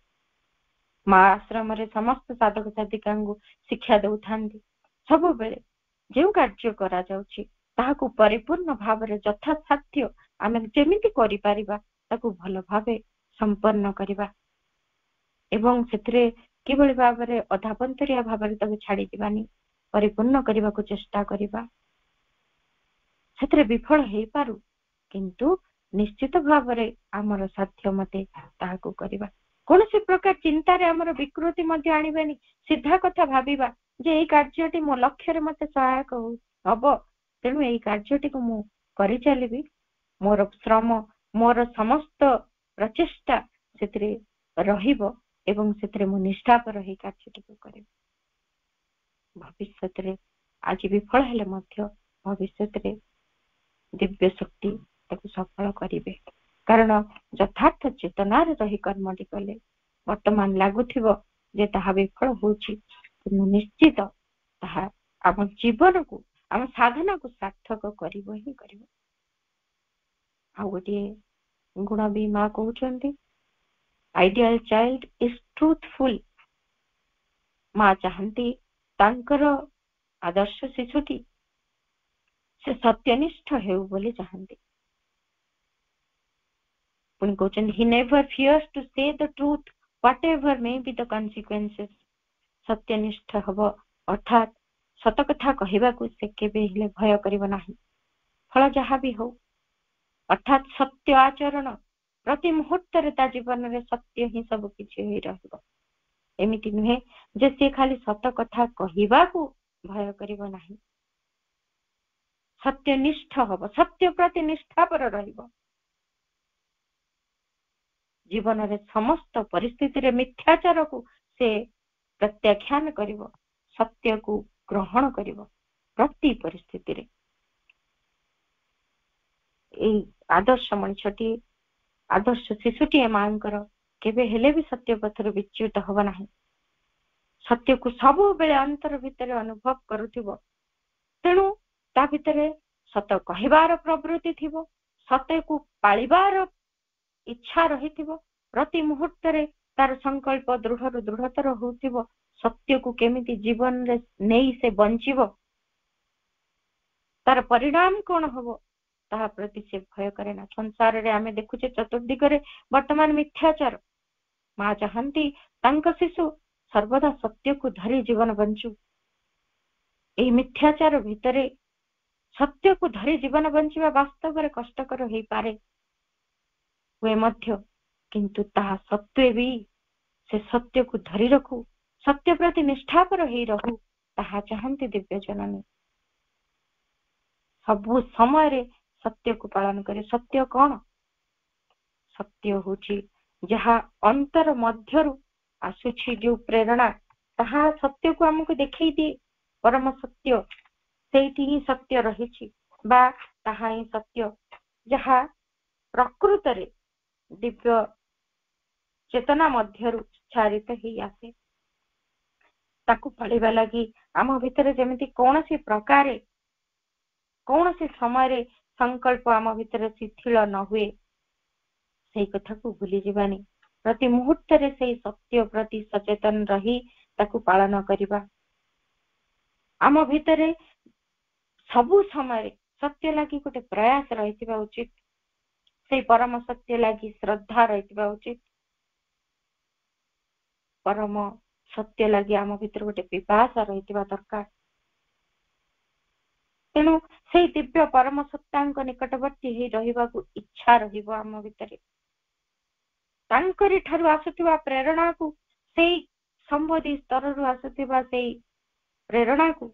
ମା ଆଶ୍ରମରେ ସମସ୍ତ ସାଧକ ସାଧିକାଙ୍କୁ ଶିକ୍ଷା ଦଉଥାନ୍ତି, ସବୁବେଳେ ଯେଉଁ କାର୍ଯ୍ୟ କରାଯାଉଛି ତାହାକୁ ପରିପୂର୍ଣ୍ଣ ଭାବରେ ଯଥାସାଧ୍ୟ ଆମେ ଯେମିତି କରିପାରିବା ତାକୁ ଭଲ ଭାବେ ସମ୍ପନ୍ନ କରିବା ଏବଂ ସେଥିରେ କିଭଳି ଭାବରେ ଅଧାପନ୍ତରିଆ ଭାବରେ ତାକୁ ଛାଡିଯିବାନି, ପରିପୂର୍ଣ୍ଣ କରିବାକୁ ଚେଷ୍ଟା କରିବା। ସେଥିରେ ବିଫଳ ହେଇପାରୁ, କିନ୍ତୁ ନିଶ୍ଚିତ ଭାବରେ ଆମର ସାଧ୍ୟ ମତେ ତାହାକୁ କରିବା। କୌଣସି ପ୍ରକାର ଚିନ୍ତାରେ ଆମର ବିକୃତି ମଧ୍ୟ ଆଣିବାନି। ସିଧା କଥା ଭାବିବା ଯେ ଏଇ କାର୍ଯ୍ୟଟି ମୋ ଲକ୍ଷ୍ୟରେ ମତେ ସହାୟକ ହବ, ତେଣୁ ଏଇ କାର୍ଯ୍ୟଟିକୁ ମୁଁ କରିଚାଲିବି। ମୋର ଶ୍ରମ, ମୋର ସମସ୍ତ ପ୍ରଚେଷ୍ଟା ସେଥିରେ ରହିବ ଏବଂ ସେଥିରେ ମୁଁ ନିଷ୍ଠାପର ହେଇ କାର୍ଯ୍ୟଟିକୁ କରିବି। ଭବିଷ୍ୟତରେ ଆଜି ବିଫଳ ହେଲେ ମଧ୍ୟ ଭବିଷ୍ୟତରେ ଦିବ୍ୟ ଶକ୍ତି ତାକୁ ସଫଳ କରିବେ। କାରଣ ଯଥାର୍ଥ ଚେତନାରେ ରହି କର୍ମଟି କଲେ ବର୍ତ୍ତମାନ ଲାଗୁଥିବ ଯେ ତାହା ବିଫଳ ହଉଛି, କିନ୍ତୁ ନିଶ୍ଚିତ ତାହା ଆମ ଜୀବନକୁ, ଆମ ସାଧନାକୁ ସାର୍ଥକ କରିବ ହିଁ କରିବ। ଆଉ ଗୋଟିଏ ଗୁଣ ବି ମା କହୁଛନ୍ତି। Ideal child is truthful. ମା ଚାହାନ୍ତି ତାଙ୍କର ଆଦର୍ଶ ଶିଶୁଟି ସେ ସତ୍ୟନିଷ୍ଠ ହେଉ ବୋଲି ଚାହାନ୍ତି। ପୁଣି କହୁଛନ୍ତି he never fears to say the truth whatever may be the consequences। ସତ୍ୟନିଷ୍ଠ ହବ ଅର୍ଥାତ୍ ସତ କଥା କହିବାକୁ ସେ କେବେ ହେଲେ ଭୟ କରିବ ନାହିଁ, ଫଳ ଯାହା ବି ହଉ। ଅର୍ଥାତ୍ ସତ୍ୟ ଆଚରଣ ପ୍ରତି ମୁହୂର୍ତ୍ତରେ ତା ଜୀବନରେ ସତ୍ୟ ହିଁ ସବୁ କିଛି ହୋଇ ରହିବ। ଏମିତି ନୁହେଁ ଯେ ସେ ଖାଲି ସତ କଥା କହିବାକୁ ଭୟ କରିବ ନାହିଁ, ସତ୍ୟନିଷ୍ଠ ହବ, ସତ୍ୟ ପ୍ରତି ନିଷ୍ଠାପର ରହିବ। ଜୀବନରେ ସମସ୍ତ ପରିସ୍ଥିତିରେ ମିଥ୍ୟାଚାରକୁ ସେ ପ୍ରତ୍ୟାଖ୍ୟାନ କରିବ, ସତ୍ୟକୁ ଗ୍ରହଣ କରିବ ପ୍ରତି ପରିସ୍ଥିତିରେ। ଏଇ ଆଦର୍ଶ ମଣିଷଟିଏ, ଆଦର୍ଶ ଶିଶୁଟିଏ ମାଙ୍କର କେବେ ହେଲେ ବି ସତ୍ୟ ପଥରୁ ବିଚ୍ୟୁତ ହବ ନାହିଁ। ସତ୍ୟକୁ ସବୁବେଳେ ଅନ୍ତର ଭିତରେ ଅନୁଭବ କରୁଥିବ। ତେଣୁ ତା ଭିତରେ ସତ କହିବାର ପ୍ରବୃତ୍ତି ଥିବ, ସତ୍ୟକୁ ପାଳିବାର ଇଚ୍ଛା ରହିଥିବ। ପ୍ରତି ମୁହୂର୍ତ୍ତରେ ତାର ସଂକଳ୍ପ ଦୃଢରୁ ଦୃଢତର ହଉଥିବ। ସତ୍ୟକୁ କେମିତି ଜୀବନରେ ନେଇ ସେ ବଞ୍ଚିବ, ତାର ପରିଣାମ କଣ ହବ ତାହା ପ୍ରତି ସେ ଭୟ କରେ ନା। ସଂସାରରେ ଆମେ ଦେଖୁଛେ ଚତୁର୍ଦିଗରେ ବର୍ତ୍ତମାନ ମିଥ୍ୟାଚାର। ମା ଚାହାନ୍ତି ତାଙ୍କ ଶିଶୁ ସର୍ବଦା ସତ୍ୟକୁ ଧରି ଜୀବନ ବଞ୍ଚୁ। ଏହି ମିଥ୍ୟାଚାର ଭିତରେ ସତ୍ୟକୁ ଧରି ଜୀବନ ବଞ୍ଚିବା ବାସ୍ତବରେ କଷ୍ଟକର ହେଇପାରେ ହୁଏ ମଧ୍ୟ, କିନ୍ତୁ ତାହା ସତ୍ତ୍ୱେ ବି ସେ ସତ୍ୟକୁ ଧରି ରଖୁ, ସତ୍ୟ ପ୍ରତି ନିଷ୍ଠାପର ହେଇ ରହୁ, ତାହା ଚାହାନ୍ତି ଦିବ୍ୟ ଜନନୀ। ସବୁ ସମୟରେ ସତ୍ୟକୁ ପାଳନ କରେ। ସତ୍ୟ କଣ? ସତ୍ୟ ହଉଛି ଯାହା ଅନ୍ତର ମଧ୍ୟରୁ ଆସୁଛି, ଯୋଉ ପ୍ରେରଣା, ତାହା ସତ୍ୟକୁ ଆମକୁ ଦେଖେଇ ଦିଏ। ପରମ ସତ୍ୟ ସେଇଠି ହିଁ ସତ୍ୟ ରହିଛି, ବା ତାହା ହିଁ ସତ୍ୟ ଯାହା ପ୍ରକୃତରେ ଦିବ୍ୟ ଚେତନା ମଧ୍ୟରୁ ଉଚ୍ଚାରିତ ହେଇ ଆସେ। ତାକୁ ପାଳିବା ଲାଗି ଆମ ଭିତରେ ଯେମିତି କୌଣସି ପ୍ରକାରେ କୌଣସି ସମୟରେ ସଂକଳ୍ପ ଆମ ଭିତରେ ଶିଥିଳ ନ ହୁଏ, ସେଇ କଥାକୁ ଭୁଲି ଯିବାନି। ପ୍ରତି ମୁହୂର୍ତ୍ତରେ ସେଇ ସତ୍ୟ ପ୍ରତି ସଚେତନ ରହି ତାକୁ ପାଳନ କରିବା। ଆମ ଭିତରେ ସବୁ ସମୟରେ ସତ୍ୟ ଲାଗି ଗୋଟେ ପ୍ରୟାସ ରହିଥିବା ଉଚିତ। ସେଇ ପରମ ସତ୍ୟ ଲାଗି ଶ୍ରଦ୍ଧା ରହିଥିବା ଉଚିତ। ପରମ ସତ୍ୟ ଲାଗି ଆମ ଭିତରେ ଗୋଟେ ପିପାସା ରହିଥିବା ଦରକାର। ତେଣୁ ସେଇ ଦିବ୍ୟ ପରମ ସତ୍ତାଙ୍କ ନିକଟବର୍ତ୍ତୀ ହେଇ ରହିବାକୁ ଇଚ୍ଛା ରହିବ ଆମ ଭିତରେ। ତାଙ୍କରି ଠାରୁ ଆସୁଥିବା ପ୍ରେରଣାକୁ, ସେଇ ସମ୍ବୋଧି ସ୍ତରରୁ ଆସୁଥିବା ସେଇ ପ୍ରେରଣାକୁ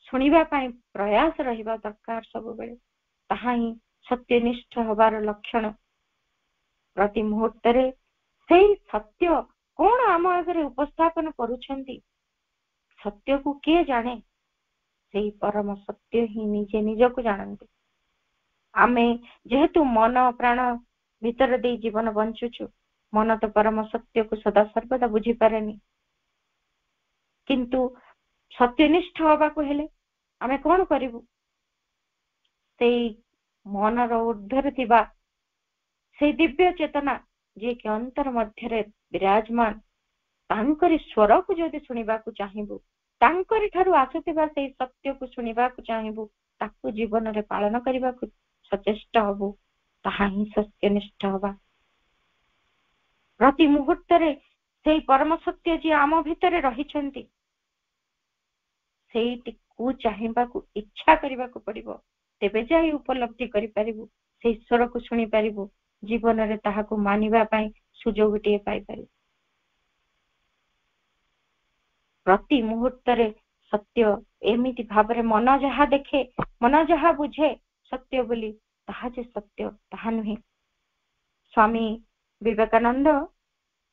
ଶୁଣିବା ପାଇଁ ପ୍ରୟାସ ରହିବା ଦରକାର ସବୁବେଳେ। ତାହା ହିଁ ସତ୍ୟନିଷ୍ଠ ହବାର ଲକ୍ଷଣ। ପ୍ରତି ମୁହୂର୍ତ୍ତରେ ସେଇ ସତ୍ୟ କଣ ଆମ ଆଗରେ ଉପସ୍ଥାପନ କରୁଛନ୍ତି, ସତ୍ୟକୁ କିଏ ଜାଣେ? ସେଇ ପରମ ସତ୍ୟ ହିଁ ନିଜେ ନିଜକୁ ଜାଣନ୍ତି। ଆମେ ଯେହେତୁ ମନ ପ୍ରାଣ ଭିତରେ ଦେଇ ଜୀବନ ବଞ୍ଚୁଛୁ, ମନ ତ ପରମ ସତ୍ୟକୁ ସଦା ସର୍ବଦା ବୁଝିପାରେନି। କିନ୍ତୁ ସତ୍ୟନିଷ୍ଠ ହବାକୁ ହେଲେ ଆମେ କଣ କରିବୁ? ସେଇ ମନର ଊର୍ଧ୍ୱରେ ଥିବା ସେଇ ଦିବ୍ୟ ଚେତନା ଯିଏକି ଅନ୍ତର ମଧ୍ୟରେ ବିରାଜମାନ, ତାଙ୍କରି ସ୍ୱରକୁ ଯଦି ଶୁଣିବାକୁ ଚାହିଁବୁ, ତାଙ୍କରି ଠାରୁ ଆସୁଥିବା ସେଇ ସତ୍ୟକୁ ଶୁଣିବାକୁ ଚାହିଁବୁ, ତାକୁ ଜୀବନରେ ପାଳନ କରିବାକୁ ସଚେଷ୍ଟ ହବୁ, ତାହା ହିଁ ସତ୍ୟନିଷ୍ଠ ହବା। ପ୍ରତି ମୁହୂର୍ତ୍ତରେ ସେଇ ପରମ ସତ୍ୟ ଯିଏ ଆମ ଭିତରେ ରହିଛନ୍ତି, ସେଇଟିକୁ ଚାହିଁବାକୁ ଇଚ୍ଛା କରିବାକୁ ପଡିବ। ତେବେ ଯାଇ ଉପଲବ୍ଧି କରିପାରିବୁ, ସେଇ ସ୍ୱରକୁ ଶୁଣିପାରିବୁ, ଜୀବନରେ ତାହାକୁ ମାନିବା ପାଇଁ ସୁଯୋଗଟିଏ ପାଇପାରିବୁ। ପ୍ରତି ମୁହୂର୍ତ୍ତରେ ସତ୍ୟ ଏମିତି ଭାବରେ ମନ ଯାହା ଦେଖେ, ମନ ଯାହା ବୁଝେ ସତ୍ୟ ବୋଲି, ତାହା ଯେ ସତ୍ୟ ତାହା ନୁହେଁ। ସ୍ୱାମୀ ବିବେକାନନ୍ଦ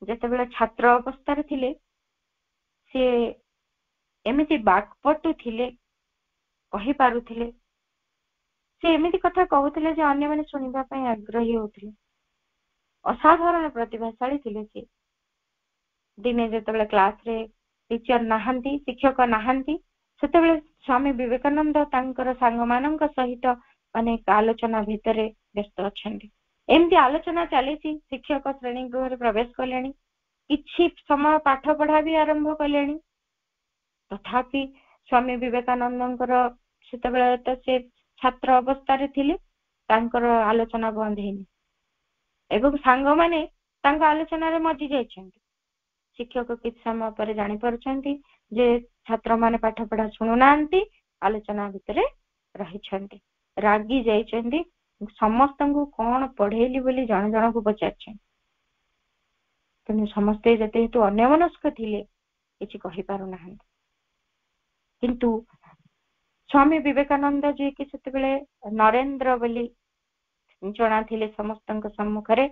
ଯେତେବେଳେ ଛାତ୍ର ଅବସ୍ଥାରେ ଥିଲେ, ସେ ଏମିତି ବାକ୍ପଟୁ ଥିଲେ, କହିପାରୁଥିଲେ। ସେ ଏମିତି କଥା କହୁଥିଲେ ଯେ ଅନ୍ୟମାନେ ଶୁଣିବା ପାଇଁ ଆଗ୍ରହୀ ହଉଥିଲେ। ଅସାଧାରଣ ପ୍ରତିଭାଶାଳୀ ଥିଲେ ସେ। ଦିନେ ଯେତେବେଳେ କ୍ଲାସରେ ଟିଚର ନାହାନ୍ତି, ଶିକ୍ଷକ ନାହାନ୍ତି, ସେତେବେଳେ ସ୍ୱାମୀ ବିବେକାନନ୍ଦ ତାଙ୍କର ସାଙ୍ଗମାନଙ୍କ ସହିତ ଅନେକ ଆଲୋଚନା ଭିତରେ ବ୍ୟସ୍ତ ଅଛନ୍ତି। एमती आलोचना चली शिक्षक श्रेणी गृह प्रवेश कले कि समय पाठ पढ़ा भी आरंभ कले तथापि स्वामी विवेकानंद से छात्र अवस्था थिले आलोचना बंद हैनी एवं सांग माने आलोचना मजी जाइछन्ति शिक्षक किछ समय पर जानी पारुछन्ति जे छात्र माने पाठ पढ़ा सुनु नांती आलोचना भितरे रहिछन्ति रागी जाइछन्ति समस्त को कौन पढ़ेली बोली जन जन को पचार तेणु समस्ते जते हेतु अन्यमनस्क थिले किछि कहि पारु नाहंती किंतु स्वामी विवेकानंद जी कि सेतेबेले नरेंद्र बोली जना थिले समस्त सम्मुखरे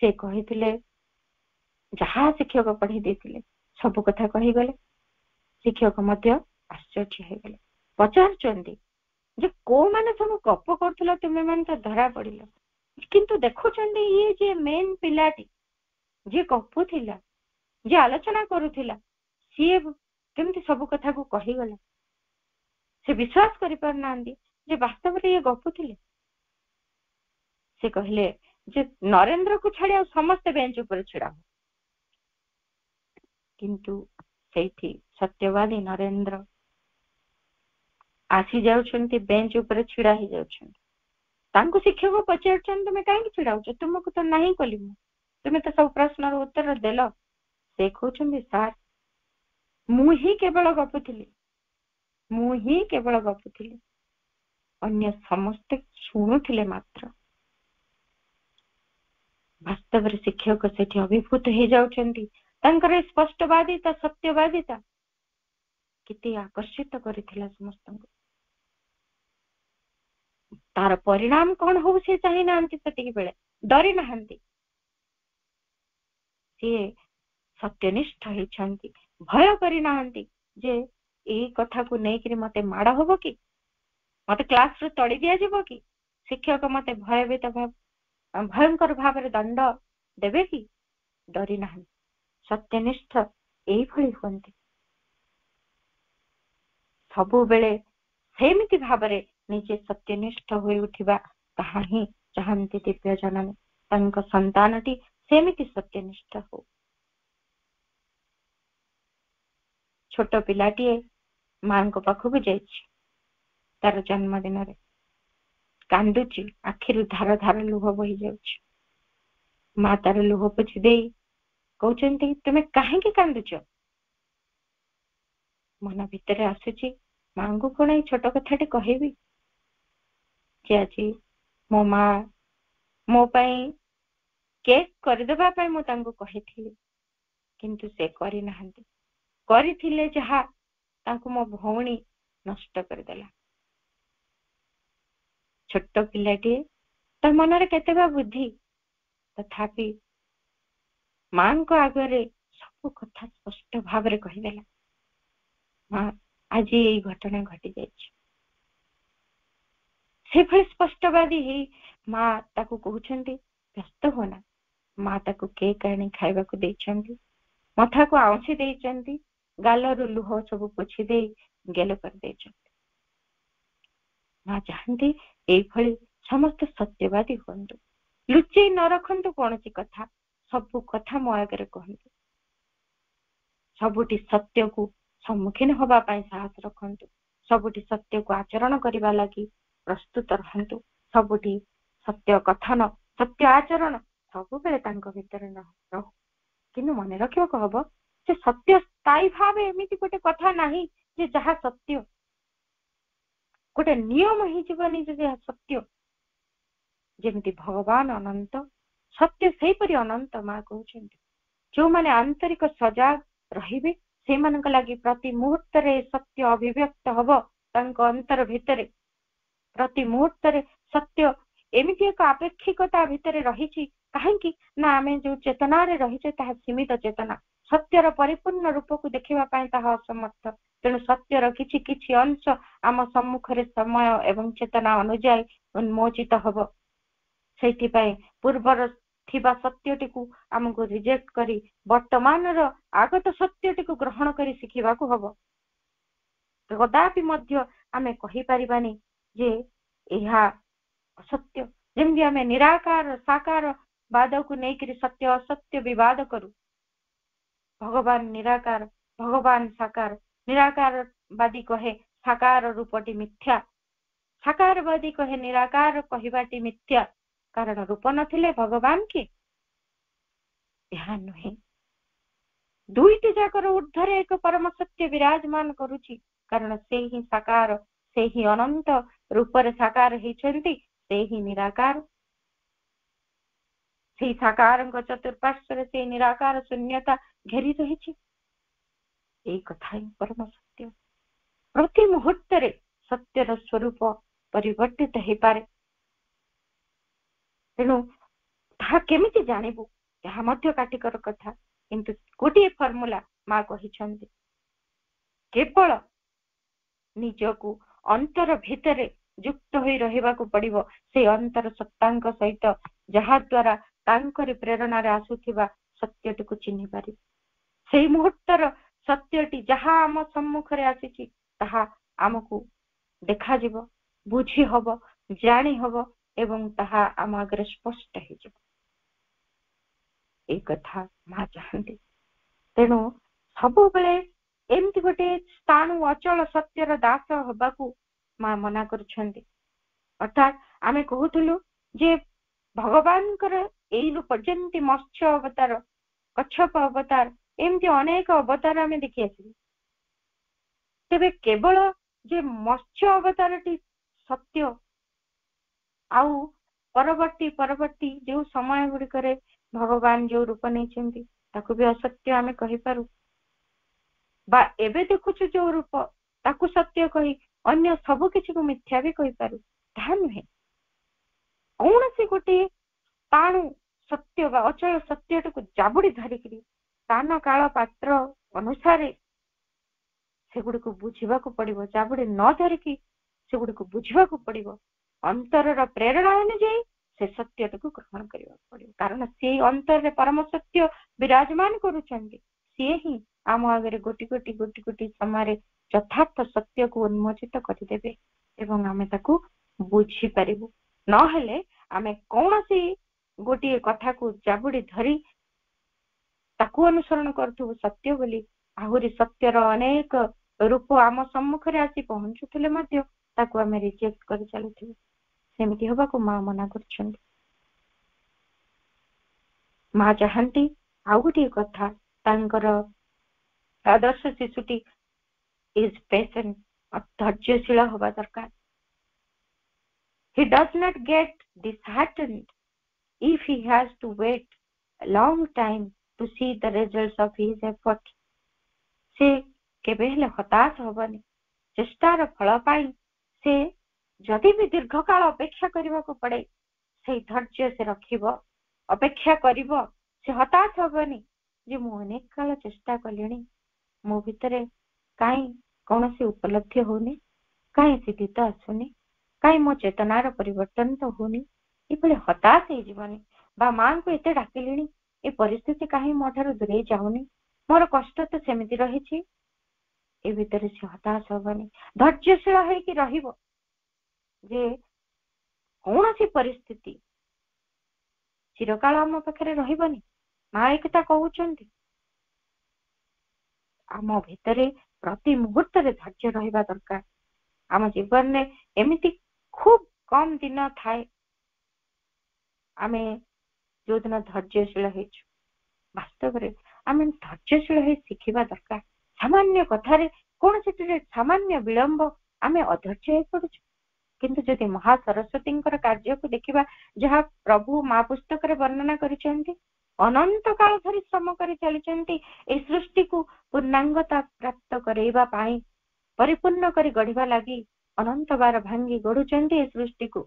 से कहिथिले जहा शिक्षक पढ़ी देथिले सब कथा कहि गले शिक्षक मध्य आश्चर्य हे गले पचारचंदी जे को माने सब गप करथला तुमे माने त धरा पड़िलो किंतु देखो चंदी ये जे मेन पिलाटी जे गप थिला जे आलोचना करूथिला सी केमती सब कथा को कहि गला से विश्वास करि पार नांदी जे वास्तव रे ये गप थिले से कहले जे नरेंद्र को छाड़ी समस्त बेंच ऊपर छिड़ा किंतु सेठी सत्यवादी नरेंद्र आसी जाउछन्ति बेंच ऊपर छिड़ा ही जाउछन्ति तांको शिक्षक पचारछन तुमे काहे छिड़ाउछ तुमको तो नाही कली तुमे तो सब प्रश्न रो उत्तर देलो से कहउछन्ति सर मु ही केवल गपुथिली अन्य समस्त सुनुथिले मात्र वास्तव रे शिक्षक सेठी अभिभूत हे जाउछन्ति तांकर स्पष्टवादिता सत्यवादिता किति आकर्षित करिथिला समस्त तार परिणाम कौन हो से चाहि नांती सतिकी बेले डरी नाहंती से सत्यनिष्ठ हेछन्ति भय करि नाहंती जे एई कथा को नै कि मते माड़ होबो कि मते क्लास रे तड़ी दिया जेबो कि शिक्षक मते भयभीत भयंकर भाव रे दंड देबे कि डरी नाहंती सत्यनिष्ठ एई भली होंती सबु बेले सेमिति भाव रे निजे सत्यनिष्ठ होई उठिबा ताहा ही चाहंती दिव्य जननी तांको संतानटी सेमिति सत्यनिष्ठ हो छोट पिलाटीए मां को पाखु जाइछि तार जन्मदिन रे कांदुची आखिरु धार धार लुह बही जाउछि मां तार लुह पोछि देई कहउछन्ती तुमे काहे के कांदुछ मन भितरे आसुछि मां को कोन छोट कथाटे कहबी जे आज मो मां मो पई केक कर देबा पई मो तांको कहिथिली किंतु से करि नाहंती करिथिले जहा तांको मो भौणी नष्ट कर देला छोट पिलाटी त मनरे केतेबा बुद्धि तथापि मां को आगरे सब कथा स्पष्ट भाव रे कहि देला मां आज एई घटना घटी जाइछि से भली स्पष्टवादी ही मां ताकू कहउछन्ती व्यस्त होना मां ताकू केक आनी खाइबा को देइछन्ती मथा को आउंसी देइछन्ती गालरु लुह सब पोछि देई गेल कर देइछन्ती मां चाहन्ती एई भली समस्त सत्यवादी होंतु लुचै न रखंतु कोनसी कथा सब कथा मो आगे कहंतु सबुटी सत्य को सम्मुखीन होबा पाई साहस रखंतु सबुटी सत्य को आचरण करिबा लागि प्रस्तुत रहंतु सबुटी सत्य कथन सत्य आचरण सब बेले तांको भितर न रहो किनु मने रखियो कहबो से सत्य स्थायी भावे एमिति गोटे कथा नाही जे जहा सत्य गोटे नियम ही जीवनी जे सत्य जेमिति भगवान अनंत सत्य सेही परि अनंत मा कहउछन्ति जो माने आंतरिक सजाग रहिबे से मानक लागि प्रति मुहूर्त रे सत्य अभिव्यक्त हबो तांको अंतर भितरे प्रति मुहूर्त रे सत्य एमिति एक अपेक्षिकता भितरे रहिछि काहेकि ना आमे जो चेतना रे रहिछे ताहा सीमित चेतना सत्यर परिपूर्ण रूप को देखिबा पाए ताहा असमर्थ तेणु सत्यर किछि किछि अंश आम सम्मुखरे समय एवं चेतना अनुଯାयी उन्मोचित हबो सेठी पाए पूर्वर थिबा सत्यटी को हमको रिजेक्ट करी वर्तमान रो आगत सत्यटी को ग्रहण करी सिखिबा को हबो कदापि मध्य आमे कहि परिबानी जे एहा असत्य ଯେମିତି ଆମେ ନିରାକାର ସାକାର ବାଦକୁ ନେଇକରି ସତ୍ୟ ଅସତ୍ୟ ବିବାଦ କରୁ। ଭଗବାନ ନିରାକାର, ଭଗବାନ ସାକାର। ନିରାକାରବାଦୀ କହେ ସାକାର ରୂପଟି ମିଥ୍ୟା, ସାକାରବାଦୀ କହେ ନିରାକାର କହିବାଟି ମିଥ୍ୟା, କାରଣ ରୂପ ନଥିଲେ ଭଗବାନ କି? ଏହା ନୁହେଁ। ଦୁଇଟି ଯାକର ଊର୍ଦ୍ଧ୍ୱରେ ଏକ ପରମ ସତ୍ୟ ବିରାଜମାନ କରୁଛି, କାରଣ ସେ ହିଁ ସାକାର, ସେ ହିଁ ଅନନ୍ତ ରୂପରେ ସାକାର ହେଇଛନ୍ତି, ସେ ହିଁ ନିରାକାର। ସେଇ ସାକାରଙ୍କ ଚତୁର୍ପାର୍ଶ୍ୱରେ ସେଇ ନିରାକାର ଶୂନ୍ୟତା ଘେରି ରହିଛି। ଏଇ କଥା ହିଁ ପରମ ସତ୍ୟ। ପ୍ରତି ମୁହୂର୍ତ୍ତରେ ସତ୍ୟର ସ୍ୱରୂପ ପରିବର୍ତ୍ତିତ ହେଇପାରେ। ତେଣୁ ତାହା କେମିତି ଜାଣିବୁ, ଏହା ମଧ୍ୟ କାଠିକର କଥା। କିନ୍ତୁ ଗୋଟିଏ ଫର୍ମୁଲା ମା କହିଛନ୍ତି, କେବଳ ନିଜକୁ ଅନ୍ତର ଭିତରେ ଯୁକ୍ତ ହୋଇ ରହିବାକୁ ପଡିବ ସେଇ ଅନ୍ତର ସତ୍ତାଙ୍କ ସହିତ, ଯାହା ଦ୍ୱାରା ତାଙ୍କରି ପ୍ରେରଣାରେ ଆସୁଥିବା ସତ୍ୟଟିକୁ ଚିହ୍ନି ପାରିବ। ସେଇ ମୁହୂର୍ତ୍ତର ସତ୍ୟଟି ଯାହା ଆମ ସମ୍ମୁଖରେ ଆସିଛି ତାହା ଆମକୁ ଦେଖାଯିବ, ବୁଝି ହବ, ଜାଣି ହବ ଏବଂ ତାହା ଆମ ଆଗରେ ସ୍ପଷ୍ଟ ହେଇଯିବ। ଏଇ କଥା ମା ଚାହାନ୍ତି। ତେଣୁ ସବୁବେଳେ ଏମିତି ଗୋଟେ ସ୍ଥାଣୁ ଅଚଳ ସତ୍ୟର ଦାସ ହବାକୁ ମା ମନା କରୁଛନ୍ତି। ଅର୍ଥାତ୍ ଆମେ କହୁଥିଲୁ ଯେ ଭଗବାନଙ୍କର ଏଇ ରୂପ, ଯେମିତି ମତ୍ସ୍ୟ ଅବତାର, କଚ୍ଛପ ଅବତାର, ଏମିତି ଅନେକ ଅବତାର ଆମେ ଦେଖି ଆସିବୁ। ତେବେ କେବଳ ଯେ ମତ୍ସ୍ୟ ଅବତାରଟି ସତ୍ୟ, ଆଉ ପରବର୍ତ୍ତୀ ଯୋଉ ସମୟ ଗୁଡିକରେ ଭଗବାନ ଯୋଉ ରୂପ ନେଇଛନ୍ତି ତାକୁ ବି ଅସତ୍ୟ ଆମେ କହିପାରୁ, ବା ଏବେ ଦେଖୁଛୁ ଯୋଉ ରୂପ ତାକୁ ସତ୍ୟ କହି ଅନ୍ୟ ସବୁ କିଛିକୁ ମିଥ୍ୟା ବି କହିପାରୁ, ତାହା ନୁହେଁ। କୌଣସି ଗୋଟିଏ ସ୍ଥାଣୁ ସତ୍ୟ ବା ଅଚଳ ସତ୍ୟଟିକୁ ଜାବୁଡି ଧରିକିରି ସ୍ଥାନ କାଳ ପାତ୍ର ଅନୁସାରେ ସେଗୁଡିକୁ ବୁଝିବାକୁ ପଡିବ। ଜାବୁଡି ନ ଧରିକି ସେଗୁଡିକୁ ବୁଝିବାକୁ ପଡିବ। ଅନ୍ତରର ପ୍ରେରଣା ଅନୁଯାୟୀ ସେ ସତ୍ୟଟିକୁ ଗ୍ରହଣ କରିବାକୁ ପଡିବ, କାରଣ ସେଇ ଅନ୍ତରରେ ପରମ ସତ୍ୟ ବିରାଜମାନ କରୁଛନ୍ତି। ସିଏ ହିଁ ଆମ ଆଗରେ ଗୋଟି ଗୋଟି ସମୟରେ ଯଥାର୍ଥ ସତ୍ୟକୁ ଉନ୍ମୋଚିତ କରିଦେବେ ଏବଂ ଆମେ ତାକୁ ବୁଝିପାରିବୁ। ନହେଲେ ଆମେ କୌଣସି ଗୋଟିଏ କଥାକୁ ଜାବୁଡି ଧରି ତାକୁ ଅନୁସରଣ କରୁଥିବୁ ସତ୍ୟ ବୋଲି, ଆହୁରି ସତ୍ୟର ଅନେକ ରୂପ ଆମ ସମ୍ମୁଖରେ ଆସି ପହଞ୍ଚୁଥିଲେ ମଧ୍ୟ ତାକୁ ଆମେ ରିଜେକ୍ଟ କରି ଚାଲିଥିବୁ। ସେମିତି ହବାକୁ ମା ମନା କରୁଛନ୍ତି। ମା ଚାହାନ୍ତି ଆଉ ଗୋଟିଏ କଥା, ତାଙ୍କର ଆଦର୍ଶ ଶିଶୁଟି is patient, ଧୈର୍ଯ୍ୟଶୀଳ ହବା ଦରକାର। He does not get disheartened if he has to wait a long time to see the results of his effort. ସେ କେବେ ହେଲେ ହତାଶ ହବନି। ଚେଷ୍ଟାର ଫଳ ପାଇଁ ସେ ଯଦି ବି ଦୀର୍ଘକାଳ ଅପେକ୍ଷା କରିବାକୁ ପଡେ, ସେଇ ଧୈର୍ଯ୍ୟ ସେ ରଖିବ, ଅପେକ୍ଷା କରିବ। ସେ ହତାଶ ହବନି ଯେ ମୁଁ ଅନେକ କାଳ ଚେଷ୍ଟା କଲିଣି, ମୋ ଭିତରେ କାହିଁ କୌଣସି ଉପଲବ୍ଧି ହଉନି, କାହିଁ ସିଦ୍ଧି ତ ଆସୁନି, କାହିଁ ମୋ ଚେତନାର ପରିବର୍ତ୍ତନ ତ ହଉନି। ଏଭଳି ହତାଶ ହେଇଯିବନି। ବା ମାଙ୍କୁ ଏତେ ଡାକିଲିଣି, ଏ ପରିସ୍ଥିତି କାହିଁ ମୋ ଠାରୁ ଦୂରେଇ ଯାଉନି, ମୋର କଷ୍ଟ ତ ସେମିତି ରହିଛି। ଏ ଭିତରେ ସେ ହତାଶ ହବନି, ଧୈର୍ଯ୍ୟଶୀଳ ହେଇକି ରହିବ ଯେ କୌଣସି ପରିସ୍ଥିତି ଚିରକାଳ ଆମ ପାଖରେ ରହିବନି। ମା ଏକଥା କହୁଛନ୍ତି। ଆମ ଭିତରେ ପ୍ରତି ମୁହୂର୍ତ୍ତରେ ଧୈର୍ଯ୍ୟ ରହିବା ଦରକାର। ଆମ ଜୀବନରେ ଏମିତି ଖୁବ କମ ଦିନ ଥାଏ ଆମେ ଯୋଉଦିନ ଧୈର୍ଯ୍ୟଶୀଳ ହେଇଛୁ। ବାସ୍ତବରେ ଆମେ ଧୈର୍ଯ୍ୟଶୀଳ ହେଇ ଶିଖିବା ଦରକାର। ସାମାନ୍ୟ କଥାରେ କୌଣସି ସାମାନ୍ୟ ବିଳମ୍ବ ଆମେ ଅଧୈର୍ଯ୍ୟ ହେଇ ପଡୁଛୁ। କିନ୍ତୁ ଯଦି ମହା ସରସ୍ୱତୀଙ୍କର କାର୍ଯ୍ୟକୁ ଦେଖିବା, ଯାହା ପ୍ରଭୁ ମା ପୁସ୍ତକରେ ବର୍ଣ୍ଣନା କରିଛନ୍ତି, ଅନନ୍ତ କାଳ ଧରି ଶ୍ରମ କରି ଚାଲିଛନ୍ତି এই ସୃଷ୍ଟିକୁ ପୂର୍ଣ୍ଣାଙ୍ଗତା ପ୍ରାପ୍ତ କରେଇବା ପାଇଁ, ପରିପୂର୍ଣ୍ଣ କରି ଗଢିବା ଲାଗି ଅନନ୍ତ ବାର ଭାଙ୍ଗି ଗଢୁଛନ୍ତି ଏ ସୃଷ୍ଟିକୁ।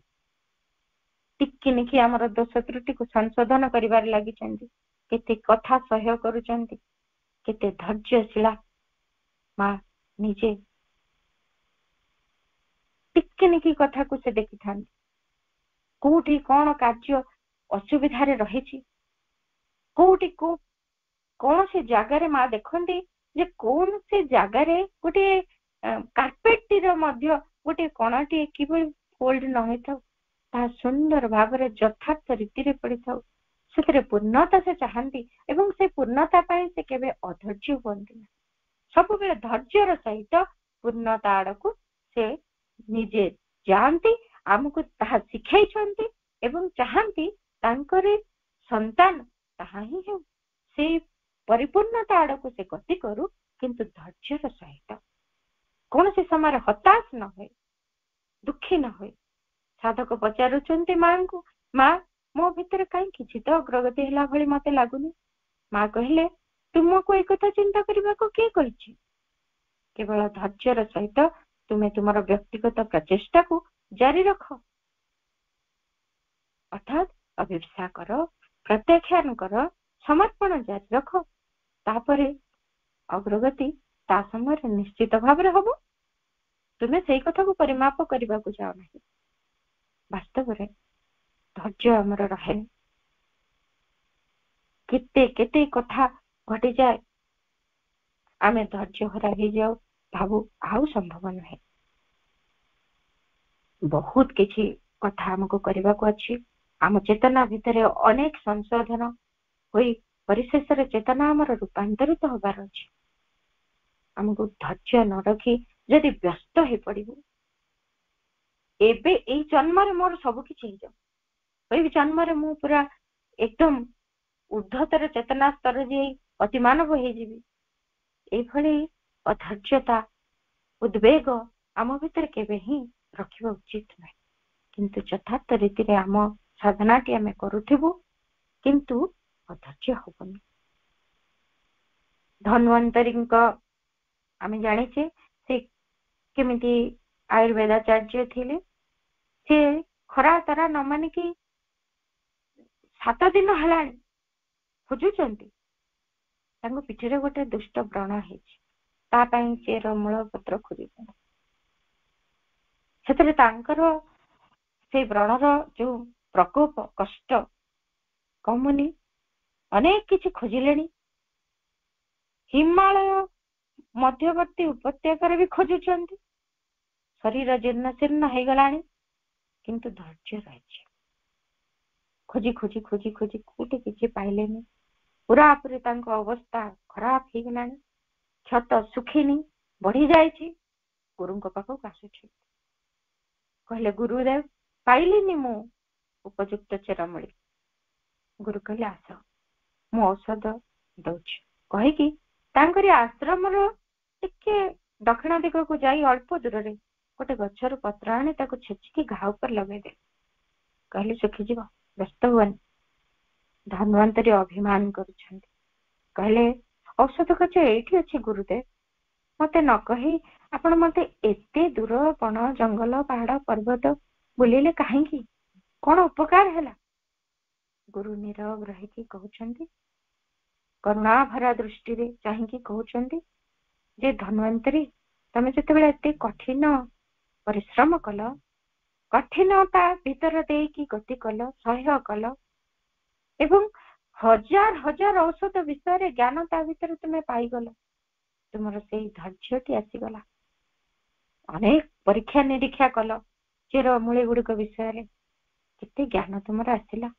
ଟିକିନିଖି ଆମର ଦୋଷ ତ୍ରୁଟିକୁ ସଂଶୋଧନ କରିବାରେ ଲାଗିଛନ୍ତି। କେତେ କଥା ସହ୍ୟ କରୁଛନ୍ତି, କେତେ ଧୈର୍ଯ୍ୟଶୀଳା ମା ନିଜେ ଟିକିନିଖି କଥାକୁ ସେ ଦେଖିଥାନ୍ତି। କୋଉଠି କଣ କାର୍ଯ୍ୟ ଅସୁବିଧାରେ ରହିଛି, କୋଉଠି କୌଣସି ଜାଗାରେ ମା ଦେଖନ୍ତି ଯେ କୌଣସି ଜାଗାରେ ଗୋଟେ କାର୍ପେଟଟିର ମଧ୍ୟ ଗୋଟେ କଣଟିଏ କିଭଳି ଫୋଲ୍ଡ ନ ହେଇଥାଉ, ତାହା ସୁନ୍ଦର ଭାବରେ ଯଥାର୍ଥ ରୀତିରେ ପଡିଥାଉ। ସେଥିରେ ପୂର୍ଣ୍ଣତା ସେ ଚାହାନ୍ତି ଏବଂ ସେ ପୂର୍ଣ୍ଣତା ପାଇଁ ସେ କେବେ ଅଧୈର୍ଯ୍ୟ ହୁଅନ୍ତି ନା, ସବୁବେଳେ ଧୈର୍ଯ୍ୟର ସହିତ ପୂର୍ଣ୍ଣତା ଆଡକୁ ସେ ନିଜେ ଯାଆନ୍ତି। ଆମକୁ ତାହା ଶିଖେଇଛନ୍ତି ଏବଂ ଚାହାନ୍ତି ତାଙ୍କରି ସନ୍ତାନ ତାହା ହିଁ ହେଉ। ସେଇ ପରିପୂର୍ଣ୍ଣତା ଆଡକୁ ସେ ଗତି କରୁ, କିନ୍ତୁ ଧୈର୍ଯ୍ୟର ସହିତ, କୌଣସି ସମୟରେ ହତାଶ ନ ହୁଏ, ଦୁଃଖୀ ନ ହୁଏ। ସାଧକ ପଚାରୁଛନ୍ତି ମାଙ୍କୁ, ମା ମୋ ଭିତରେ କାହିଁ କିଛି ତ ଅଗ୍ରଗତି ହେଲା ଭଳି ମତେ ଲାଗୁନି। ମା କହିଲେ, ତୁମକୁ ଏକଥା ଚିନ୍ତା କରିବାକୁ କିଏ କହିଛି? କେବଳ ଧୈର୍ଯ୍ୟର ସହିତ ତୁମେ ତୁମର ବ୍ୟକ୍ତିଗତ ପ୍ରଚେଷ୍ଟାକୁ ଜାରି ରଖ, ଅର୍ଥାତ୍ ଅଭିପ୍ସା କର, ପ୍ରତ୍ୟାଖ୍ୟାନ କର, ସମର୍ପଣ ଜାରି ରଖ। ତାପରେ ଅଗ୍ରଗତି ତା ସମୟରେ ନିଶ୍ଚିତ ଭାବରେ ହବ। ତୁମେ ସେଇ କଥାକୁ ପରିମାପ କରିବାକୁ ଯାଅ ନାହିଁ। ବାସ୍ତବରେ ଧୈର୍ଯ୍ୟ ଆମର ରହେନି। କେତେ କେତେ କଥା ଘଟିଯାଏ, ଆମେ ଧୈର୍ଯ୍ୟ ହରା ହେଇଯାଉ, ଭାବୁ ଆଉ ସମ୍ଭବ ନୁହେଁ। ବହୁତ କିଛି କଥା ଆମକୁ କରିବାକୁ ଅଛି। ଆମ ଚେତନା ଭିତରେ ଅନେକ ସଂଶୋଧନ ହୋଇ ପରିଶେଷରେ ଚେତନା ଆମର ରୂପାନ୍ତରିତ ହବାର ଅଛି। ଆମକୁ ଧୈର୍ଯ୍ୟ ନ ରଖି ଯଦି ବ୍ୟସ୍ତ ହେଇ ପଡିବୁ, ଏବେ ଏଇ ଜନ୍ମରେ ମୋର ସବୁ କିଛି ହେଇଯାଉ, ଏଇ ଜନ୍ମରେ ମୁଁ ପୁରା ଏକଦମ ଉର୍ଦ୍ଧ୍ୱତର ଚେତନା ସ୍ତର ଯାଇ ଅତିମାନବ ହେଇଯିବି, ଏଇଭଳି ଅଧୈର୍ଯ୍ୟତା, ଉଦ୍ବେଗ ଆମ ଭିତରେ କେବେ ହିଁ ରଖିବା ଉଚିତ ନୁହେଁ। କିନ୍ତୁ ଯଥାର୍ଥ ରୀତିରେ ଆମ ସାଧନାଟି ଆମେ କରୁଥିବୁ, କିନ୍ତୁ ଅଧୈର୍ଯ୍ୟ ହବନି। ଧନ୍ୱନ୍ତରୀଙ୍କ ଆମେ ଜାଣିଛେ ସେ କେମିତି ଆୟୁର୍ବେଦାଚାର୍ଯ୍ୟ ଥିଲେ। ସେ ଖରା ତରା ନ ମାନିକି 7 ଦିନ ହେଲାଣି ଖୋଜୁଛନ୍ତି। ତାଙ୍କ ପିଠିରେ ଗୋଟେ ଦୁଷ୍ଟ ବ୍ରଣ ହେଇଛି, ତା ପାଇଁ ଚେର ମୂଳ ପତ୍ର ଖୋଜୁଛନ୍ତି। ସେଥିରେ ତାଙ୍କର ସେଇ ବ୍ରଣର ଯୋଉ ପ୍ରକୋପ, କଷ୍ଟ କମୁନି। ଅନେକ କିଛି ଖୋଜିଲେଣି, ହିମାଳୟ ମଧ୍ୟବର୍ତ୍ତୀ ଉପତ୍ୟକାରେ ବି ଖୋଜୁଛନ୍ତି। ଶରୀର ଜୀର୍ଣ୍ଣ ଶୀର୍ଣ୍ଣ ହେଇଗଲାଣି, କିନ୍ତୁ ଧୈର୍ଯ୍ୟ ରହିଛି। ଖୋଜି ଖୋଜି ଖୋଜି ଖୋଜି କୋଉଠି କିଛି ପାଇଲେନି। ପୁରାପୁରି ତାଙ୍କ ଅବସ୍ଥା ଖରାପ ହେଇଗଲାଣି, କ୍ଷତ ଶୁଖିନି, ବଢି ଯାଇଛି। ଗୁରୁଙ୍କ ପାଖକୁ ଆସୁଛି, କହିଲେ ଗୁରୁଦେବ ପାଇଲିନି ମୁଁ ଉପଯୁକ୍ତ ଚେରମୂଳି। ଗୁରୁ କହିଲେ ଆସ, ମୁଁ ଔଷଧ ଦଉଛି କହିକି ତାଙ୍କରି ଆଶ୍ରମର ଟିକେ ଦକ୍ଷିଣ ଦିଗକୁ ଯାଇ ଅଳ୍ପ ଦୂରରେ ଗୋଟେ ଗଛରୁ ପତ୍ର ଆଣି ତାକୁ ଛେଚିକି ଘା ଉପରେ ଲଗେଇଦେଲେ। କହିଲେ ଶୁଖିଯିବ, ବ୍ୟସ୍ତ ହୁଅନି। ଧନ୍ୱନ୍ତରୀ ଅଭିମାନ କରୁଛନ୍ତି, କହିଲେ ଔଷଧ ଗଛ ଏଇଠି ଅଛି ଗୁରୁଦେବ, ମତେ ନ କହି ଆପଣ ମତେ ଏତେ ଦୂର ବଣ ଜଙ୍ଗଲ ପାହାଡ ପର୍ବତ ବୁଲିଲେ କାହିଁକି? କଣ ଉପକାର ହେଲା? ଗୁରୁ ନୀରବ ରହିକି କହୁଛନ୍ତି, କରୁଣାଭରା ଦୃଷ୍ଟିରେ ଚାହିଁକି କହୁଛନ୍ତି ଯେ ଧନ୍ୱନ୍ତରୀ, ତମେ ଯେତେବେଳେ ଏତେ କଠିନ ପରିଶ୍ରମ କଲ, କଠିନତା ଭିତର ଦେଇକି ଗତି କଲ, ସହ୍ୟ କଲ ଏବଂ ହଜାର ହଜାର ଔଷଧ ବିଷୟରେ ଜ୍ଞାନ ତା ଭିତରେ ତୁମେ ପାଇଗଲ, ତୁମର ସେଇ ଧୈର୍ଯ୍ୟଟି ଆସିଗଲା। ଅନେକ ପରୀକ୍ଷା ନିରୀକ୍ଷା କଲ ଚେର ମୂଳି ଗୁଡିକ ବିଷୟରେ, କେତେ ଜ୍ଞାନ ତୁମର ଆସିଲା।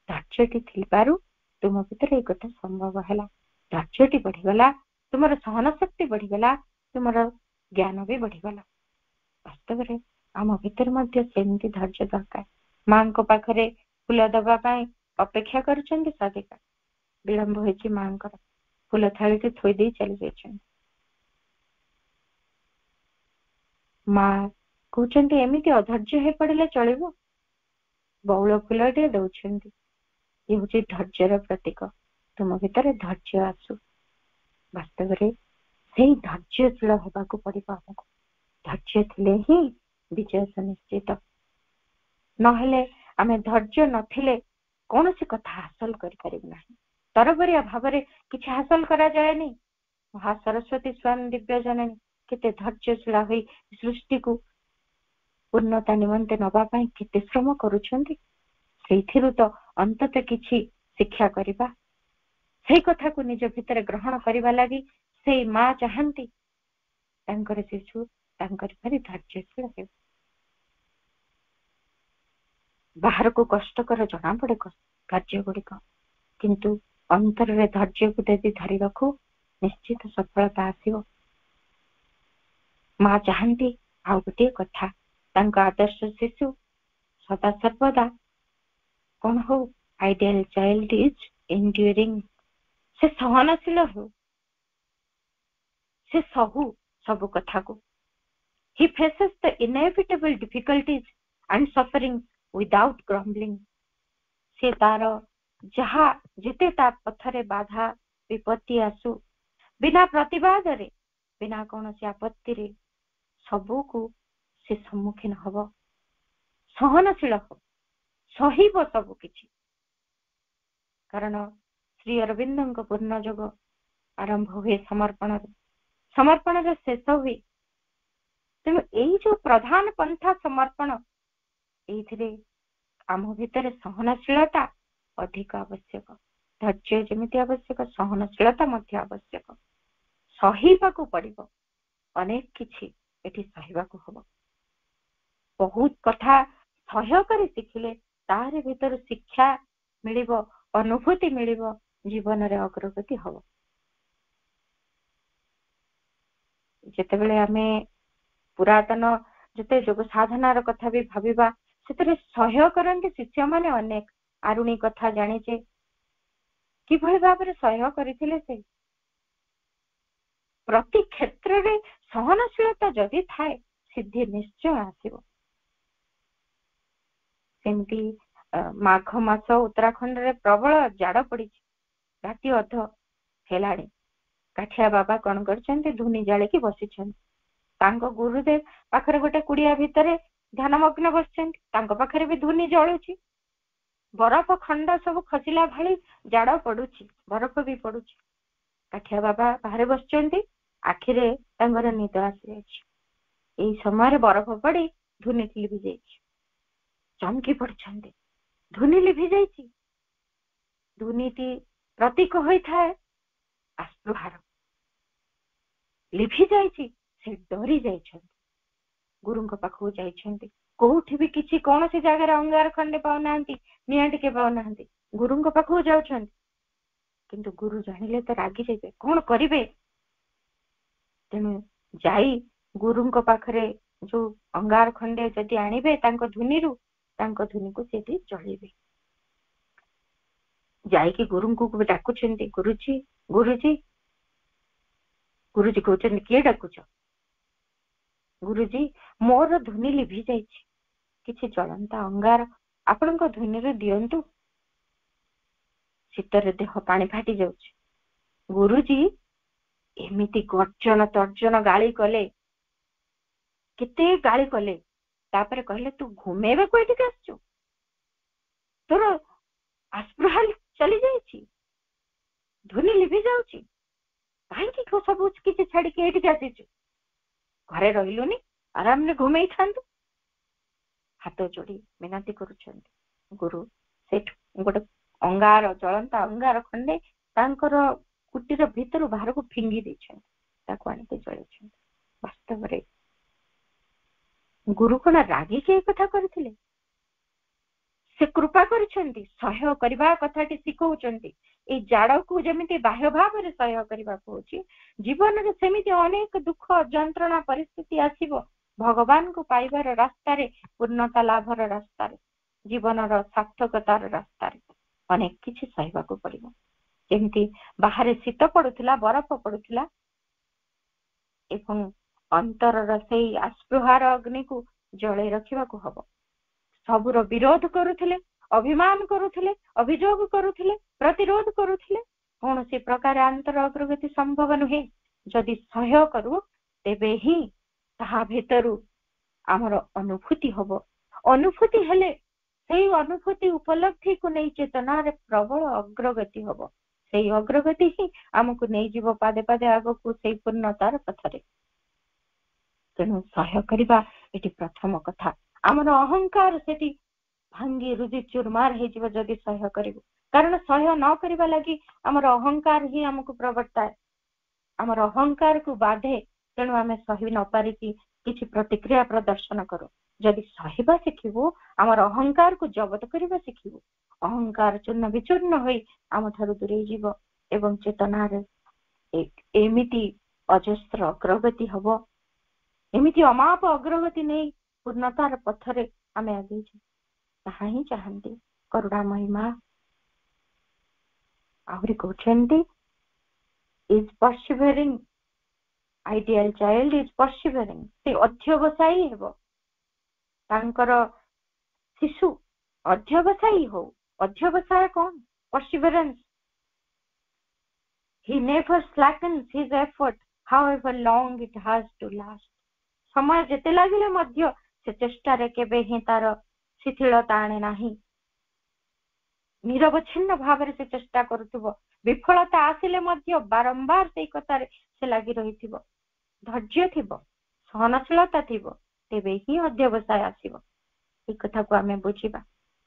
ଧୈର୍ଯ୍ୟଟି ଥିବାରୁ ତୁମ ଭିତରେ ଏ କଥା ସମ୍ଭବ ହେଲା। ଧୈର୍ଯ୍ୟଟି ବଢିଗଲା, ତୁମର ସହନ ଶକ୍ତି ବଢିଗଲା, ତୁମର ଜ୍ଞାନ ବି ବଢିଗଲା। ବାସ୍ତବରେ ଆମ ଭିତରେ ମଧ୍ୟ ସେମିତି ଧୈର୍ଯ୍ୟ ଦରକାର। ମାଙ୍କ ପାଖରେ ଫୁଲ ଦବା ପାଇଁ ଅପେକ୍ଷା କରୁଛନ୍ତି ସାଧିକା, ବିଳମ୍ବ ହେଇଛି ମାଙ୍କର, ଫୁଲ ଥାଳିଟି ଥୋଇ ଦେଇ ଚାଲି ଯାଇଛନ୍ତି। ମା କହୁଛନ୍ତି ଏମିତି ଅଧୈର୍ଯ୍ୟ ହେଇ ପଡିଲେ ଚଳିବ? ବଉଳ ଫୁଲଟିଏ ଦଉଛନ୍ତି, ଇଏ ହଉଛି ଧୈର୍ଯ୍ୟର ପ୍ରତୀକ। ତୁମ ଭିତରେ ଧୈର୍ଯ୍ୟ ଆସୁ। ବାସ୍ତବରେ ସେଇ ଧୈର୍ଯ୍ୟଶୀଳ ହେବାକୁ ପଡିବ ଆମକୁ। ଧୈର୍ଯ୍ୟ ଥିଲେ ହିଁ ବିଜୟ ସୁନିଶ୍ଚିତ। ନହେଲେ ଆମେ ଧୈର୍ଯ୍ୟ ନଥିଲେ କୌଣସି କଥା ହାସଲ କରିପାରିବୁ ନାହିଁ। ତରବରିଆ ଭାବରେ କିଛି ହାସଲ କରାଯାଏନି। ମହା ସରସ୍ୱତୀ ସ୍ୱୟଂ ଦିବ୍ୟ ଜନନୀ କେତେ ଧୈର୍ଯ୍ୟଶୀଳ ହୋଇ ସୃଷ୍ଟିକୁ ପୂର୍ଣ୍ଣତା ନିମନ୍ତେ ନବା ପାଇଁ କେତେ ଶ୍ରମ କରୁଛନ୍ତି। ସେଇଥିରୁ ତ ଅନ୍ତତଃ କିଛି ଶିକ୍ଷା କରିବା। ସେଇ କଥାକୁ ନିଜ ଭିତରେ ଗ୍ରହଣ କରିବା ଲାଗି ସେଇ ମା ଚାହାନ୍ତି ତାଙ୍କର ଶିଶୁ ତାଙ୍କରି ପରି ଧୈର୍ଯ୍ୟଶୀଳ ହେଉ। ବାହାରକୁ କଷ୍ଟକର ଜଣା ପଡେ କାର୍ଯ୍ୟ ଗୁଡିକ, କିନ୍ତୁ ଅନ୍ତରରେ ଧୈର୍ଯ୍ୟକୁ ଯଦି ଧରି ରଖୁ ନିଶ୍ଚିତ ସଫଳତା ଆସିବ। ମା ଚାହାନ୍ତି ଆଉ ଗୋଟିଏ କଥା, ତାଙ୍କ ଆଦର୍ଶ ଶିଶୁ ସଦା ସର୍ବଦା କଣ ହଉ, ଆଇଡିଆଲ ଚାଇଲ୍ଡ ଇଜ ଏଣ୍ଡ୍ୟୁରିଂ, ସେ ସହନଶୀଳ ହଉ, ସେ ସହୁ ସବୁ କଥାକୁ। He faces the inevitable difficulties and sufferings without grumbling. ସେ ତାର ଯାହା ଯେତେ ତା ପଥରେ ବାଧା ବିପତ୍ତି ଆସୁ ବିନା ପ୍ରତିବାଦରେ, ବିନା କୌଣସି ଆପତ୍ତିରେ ସବୁକୁ ସେ ସମ୍ମୁଖୀନ ହବ, ସହନଶୀଳ ହବ, ସହିବ ସବୁ କିଛି। କାରଣ ଶ୍ରୀ ଅରବିନ୍ଦଙ୍କ ପୂର୍ଣ୍ଣ ଯୋଗ ଆରମ୍ଭ ହୁଏ ସମର୍ପଣରେ, ସମର୍ପଣରେ ଶେଷ ହୁଏ। ତେଣୁ ଏଇ ଯୋଉ ପ୍ରଧାନ ପନ୍ଥା ସମର୍ପଣ, ଏଇଥିରେ ଆମ ଭିତରେ ସହନଶୀଳତା ଅଧିକ ଆବଶ୍ୟକ, ଧୈର୍ଯ୍ୟ ଯେମିତି ଆବଶ୍ୟକ, ସହନଶୀଳତା ମଧ୍ୟ ଆବଶ୍ୟକ। ସହିବାକୁ ପଡିବ, ଅନେକ କିଛି ଏଠି ସହିବାକୁ ହବ। ବହୁତ କଥା ସହ୍ୟ କରି ଶିଖିଲେ ତାହାରି ଭିତରୁ ଶିକ୍ଷା ମିଳିବ, ଅନୁଭୂତି ମିଳିବ, ଜୀବନରେ ଅଗ୍ରଗତି ହବ। ଯେତେବେଳେ ଆମେ ପୁରାତନ ଯେତେ ଯୋଗ ସାଧନାର କଥା ବି ଭାବିବା, ସେଥିରେ ସହ୍ୟ କରନ୍ତି ଶିଷ୍ୟମାନେ ଅନେକ। ଆରୁଣୀ କଥା ଜାଣିଛେ, କିଭଳି ଭାବରେ ସହ୍ୟ କରିଥିଲେ ସେ। ପ୍ରତି କ୍ଷେତ୍ରରେ ସହନଶୀଳତା ଯଦି ଥାଏ, ସିଦ୍ଧି ନିଶ୍ଚୟ ଆସିବ। ସେମିତି ମାଘ ମାସ ଉତ୍ତରାଖଣ୍ଡରେ ପ୍ରବଳ ଜାଡ ପଡିଛି, ରାତି ଅଧ ହେଲାଣି। କାଠିଆ ବାବା କଣ କରିଛନ୍ତି, ଧୂନି ଜାଳିକି ବସିଛନ୍ତି। ତାଙ୍କ ଗୁରୁଦେବ ପାଖରେ ଗୋଟେ କୁଡିଆ ଭିତରେ ଧ୍ୟାନମଗ୍ନ ବସିଛନ୍ତି, ତାଙ୍କ ପାଖରେ ବି ଧୂନି ଜଳୁଛି। ବରଫ ଖଣ୍ଡ ସବୁ ଖସିଲା ଭଳି ଜାଡ ପଡୁଛି, ବରଫ ବି ପଡୁଛି। କାଠିଆ ବାବା ବାହାରେ ବସିଛନ୍ତି, ଆଖିରେ ତାଙ୍କର ନିଦ ଆସିଯାଇଛି। ଏଇ ସମୟରେ ବରଫ ପଡି ଧୂନି ଲିଭି ଯାଇଛି। ଚମକି ପଡିଛନ୍ତି, ଧୂନି ଲିଭି ଯାଇଛି। ଧୂନିଟି ପ୍ରତୀକ ହୋଇଥାଏ ଆସ୍ପୃହାର, ଲିଭି ଯାଇଛି। ସେ ଡରି ଯାଇଛନ୍ତି, ଗୁରୁଙ୍କ ପାଖକୁ ଯାଇଛନ୍ତି। କୋଉଠି ବି କିଛି କୌଣସି ଜାଗାରେ ଅଙ୍ଗାର ଖଣ୍ଡେ ପାଉନାହାନ୍ତି, ନିଆଁ ଟିକେ ପାଉନାହାନ୍ତି, ଗୁରୁଙ୍କ ପାଖକୁ ଯାଉଛନ୍ତି। କିନ୍ତୁ ଗୁରୁ ଜାଣିଲେ ତ ରାଗି ଯାଇବେ, କଣ କରିବେ? ତେଣୁ ଯାଇ ଗୁରୁଙ୍କ ପାଖରେ ଯୋଉ ଅଙ୍ଗାର ଖଣ୍ଡେ ଯଦି ଆଣିବେ ତାଙ୍କ ଧୂନିରୁ, ତାଙ୍କ ଧୂନିକୁ ସେଠି ଜଳେଇବେ। ଯାଇକି ଗୁରୁଙ୍କୁ ଡାକୁଛନ୍ତି, ଗୁରୁଜୀ ଗୁରୁଜୀ। ଗୁରୁଜୀ କହୁଛନ୍ତି, କିଏ ଡାକୁଛ? ଗୁରୁଜୀ, ମୋର ଧୂନି ଲିଭି ଯାଇଛି, କିଛି ଜଳନ୍ତା ଅଙ୍ଗାର ଆପଣଙ୍କ ଧୂନିରେ ଦିଅନ୍ତୁ। ଶୀତରେ ଦେହ ପାଣି ଫାଟି ଯାଉଛି। ଗୁରୁଜୀ ଏମିତି ଗର୍ଜନ ତର୍ଜନ ଗାଳି କଲେ, କେତେ ଗାଳି କଲେ। ତାପରେ କହିଲେ, ତୁ ଘୁମେଇବାକୁ ଏଠିକି ଆସିଛୁ? ତୋର ଆସ୍ପୃହା ଚାଲି ଯାଇଛି, ଧୂନି ଲିଭି ଯାଉଛି, କାହିଁକି ସବୁ କିଛି ଛାଡିକି ଏଠିକି ଆସିଛୁ? ଘରେ ରହିଲୁନି, ଆରାମରେ ଘୁମେଇଥାନ୍ତୁ। ହାତ ଯୋଡି ମିନତି କରୁଛନ୍ତି। ଗୁରୁ ସେଠୁ ଗୋଟେ ଅଙ୍ଗାର, ଜଳନ୍ତା ଅଙ୍ଗାର ଖଣ୍ଡେ ତାଙ୍କର କୁଟୀର ଭିତରୁ ବାହାରକୁ ଫିଙ୍ଗି ଦେଇଛନ୍ତି, ତାକୁ ଆଣିକି ଜଳେଇଛନ୍ତି। ବାସ୍ତବରେ ଗୁରୁ କଣ ରାଗିକି ଏ କଥା କରିଥିଲେ? ସେ କୃପା କରିଛନ୍ତି, ସହ୍ୟ କରିବା କଥାଟି ଶିଖଉଛନ୍ତି। ଏଇ ଜାଡକୁ ଯେମିତି ବାହ୍ୟ ଭାବରେ ସହ୍ୟ କରିବାକୁ ହଉଛି, ଜୀବନରେ ସେମିତି ଅନେକ ଦୁଃଖ ଯନ୍ତ୍ରଣା ପରିସ୍ଥିତି ଆସିବ। ଭଗବାନଙ୍କୁ ପାଇବାର ରାସ୍ତାରେ, ପୂର୍ଣ୍ଣତା ଲାଭର ରାସ୍ତାରେ, ଜୀବନର ସାର୍ଥକତାର ରାସ୍ତାରେ ଅନେକ କିଛି ସହିବାକୁ ପଡିବ। ଯେମିତି ବାହାରେ ଶୀତ ପଡୁଥିଲା, ବରଫ ପଡୁଥିଲା, ଏବଂ ଅନ୍ତରର ସେଇ ଆସ୍ପୃହାର ଅଗ୍ନିକୁ ଜଳେଇ ରଖିବାକୁ ହବ। ସବୁର ବିରୋଧ କରୁଥିଲେ, ଅଭିମାନ କରୁଥିଲେ, ଅଭିଯୋଗ କରୁଥିଲେ, ପ୍ରତିରୋଧ କରୁଥିଲେ, କୌଣସି ପ୍ରକାର ଆନ୍ତର ଅଗ୍ରଗତି ସମ୍ଭବ ନୁହେଁ। ଯଦି ସହ୍ୟ କରୁ, ତେବେ ହିଁ ତାହା ଭିତରୁ ଆମର ଅନୁଭୂତି ହବ। ଅନୁଭୂତି ହେଲେ ସେଇ ଅନୁଭୂତି ଉପଲବ୍ଧିକୁ ନେଇ ଚେତନାରେ ପ୍ରବଳ ଅଗ୍ରଗତି ହବ। ସେଇ ଅଗ୍ରଗତି ହିଁ ଆମକୁ ନେଇଯିବ ପାଦେ ପାଦେ ଆଗକୁ, ସେଇ ପୂର୍ଣ୍ଣତାର ପଥରେ। ତେଣୁ ସହ୍ୟ କରିବା ଏଠି ପ୍ରଥମ କଥା। ଆମର ଅହଙ୍କାର ସେଠି ଭାଙ୍ଗି ରୁଜି ଚୁରମାର ହେଇଯିବ ଯଦି ସହ୍ୟ କରିବୁ। କାରଣ ସହ୍ୟ ନ କରିବା ଲାଗି ଆମର ଅହଙ୍କାର ହିଁ ଆମକୁ ପ୍ରବର୍ତ୍ତାଏ, ଆମର ଅହଙ୍କାରକୁ ବାଧେ। ତେଣୁ ଆମେ ସହି ନ ପାରିକି କିଛି ପ୍ରତିକ୍ରିୟା ପ୍ରଦର୍ଶନ କରୁ, जदि सहिबा शिखिबु आमर अहंकार को जबत करबा शिखिबु अहंकार चूर्ण विचूर्ण होई आम ठारू दूरे जीव एवं चेतना रे एमिति अजस्र अग्रगति हबो एमिति अमाप अग्रगति नहीं पूर्णतार पथरे आमे आगे ताहा ही चाहंती करुणा महिमा आहुरी कहते is persevering ideal child is persevering से अध्यवसायी हेबो तांकर शिशु अध्यवसायी हो अध्यवसाय कौन perseverance he never slackens his effort however long it has to last समय जेते लागिले मध्य से चेष्टा रे केबे ही तार शिथिलता आने नाही निरवच्छिन्न भाव से चेष्टा करुथिबो विफलता आसिले मध्य बारंबार से कथारे से लागि रहिथिबो धैर्य थिबो सहनशीलता थिबो तेबे ही अध्यवसाय आसीबो ए कथा को हमें बुझिबा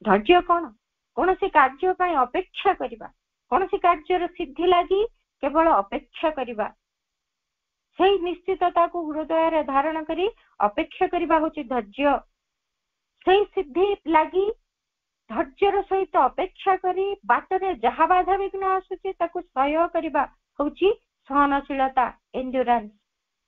धैर्य कौन से कार्य पय अपेक्षा करिबा कौन से कार्यर सिद्धि लागि केवल अपेक्षा करिबा सेही निश्चितता को हृदय रे धारण करी अपेक्षा करिबा होची धैर्य सेही सिद्धि लागि धैर्यर सहित अपेक्षा करी बाटरे जहा बाधा विघ्न आसुची ताकू सहयोग करिबा होची सहनशीलता एंड्योरेंस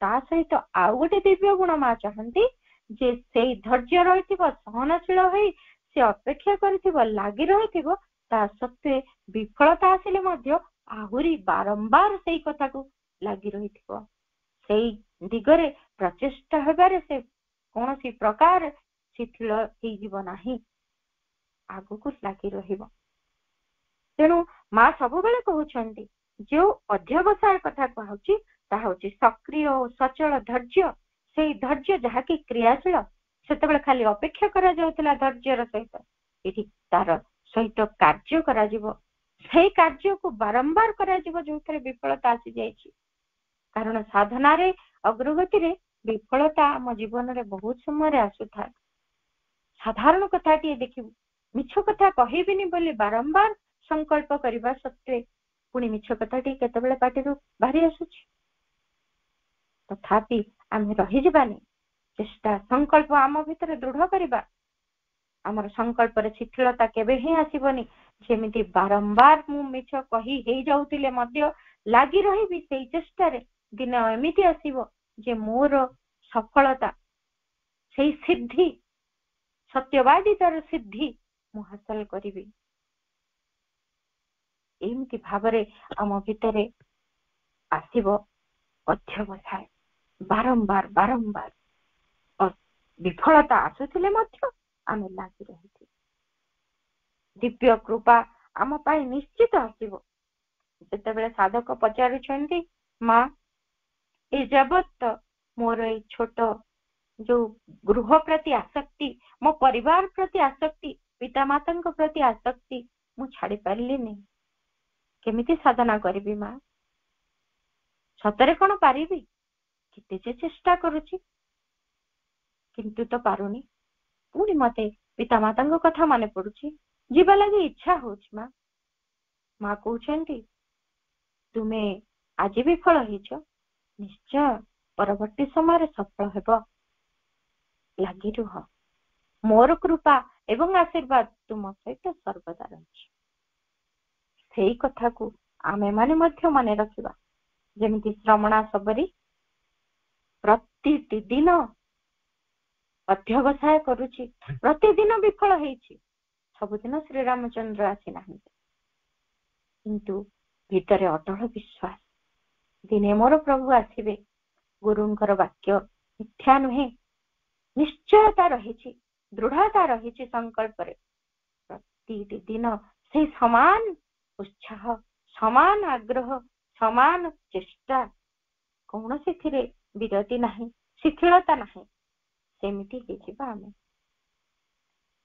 ता सहित आउ गोटे दिव्य गुण मा चाहंती जे सेही धैर्य रहिथिबो सहनशील होई से अपेक्षा करिथिबो लागि रहिथिबो ता सत्वे विफलता आसिले मध्य आहुरी बारंबार सेही कथा को लागि रहिथिबो सेही दिगरे प्रचेष्टा हेबारे से कोनोसी प्रकार शिथिल हेई जीव नाही आगु को लागि रहिबो तेनु मां सब बेले कहउछंती जो अध्यवसाय कथा कहउची ता होची सक्रिय और सचल धैर्य सेही धैर्य जहा कि क्रियाशील सेते बेले खाली अपेक्षा करा जाउतला धैर्यर सहित एठी तार सहित कार्य करा जिवो सेही कार्य को बारंबार करा जिवो जोथरे विफलता आसी जायछि कारण साधना रे अग्रगति रे विफलता हम जीवन रे बहुत समय रे आसुथा साधारण कथाटी देखिबु मिछ कथा कहिबिनी बोली बारंबार संकल्प करबा सत्वे पुणी मिछ कथाटी केतेबेले पाटिरु बाहरी आसुछि तथापि आमे रहि जिबानी चेष्टा संकल्प आम भितर दृढ़ करबा हमर संकल्प रे शिथिलता केबे ही आसीबनी जेमिति बारंबार मु मिछ कहि हेई जाउतिले मध्य लागि रहिबी सेई चेष्टा रे दिन एमिति आसीबो जे मोर सफलता सेई सिद्धि सत्यवादी तर सिद्धि मु हासिल करिबी एमिति भावरे आम भितरे आसीबो अध्यवसाय बारंबार बारंबार विफलता आसुथिले मध्य आमे लागि रहिथि दिव्य कृपा आम पाई निश्चित आसीबो जेतेबेले साधक पचारुछंती मां ए जगत मोर ए छोट जो गृह प्रति आसक्ति मो परिवार प्रति आसक्ति पिता माता प्रति आसक्ति मु छाड़ी पारली नहीं केमिति साधना करिबी मां सतरे कोन पारिबी किते जे चेष्टा करूची किंतु तो पारुनी पुणी मते पिता माता कथा माने पड़ुची जीवा लगी इच्छा होची मां मां कहउछंती तुमे आज विफल होइछो निश्चय परवर्ती समय सफल हेबो लागि रुह मोर कृपा एवं आशीर्वाद तुम सहित सर्वदा रहिछि सेही कथा को आमे माने मध्य माने रखिबा जेमिति श्रमणा सबरी प्रतिदिन अध्यवसाय करूची प्रतिदिन विफल हेछि सबुदिन श्री रामचंद्र आसी नाही किंतु भीतरे अटल विश्वास दिने मोर प्रभु आसीबे गुरुंकर वाक्य मिथ्या नुहे निश्चयता रहिछि दृढ़ता रहिछि संकल्प रे प्रतिदिन से समान उत्साह समान आग्रह समान चेष्टा कौन से विरति नहीं शिथिलता नहीं सेमिति हेजिबा आमे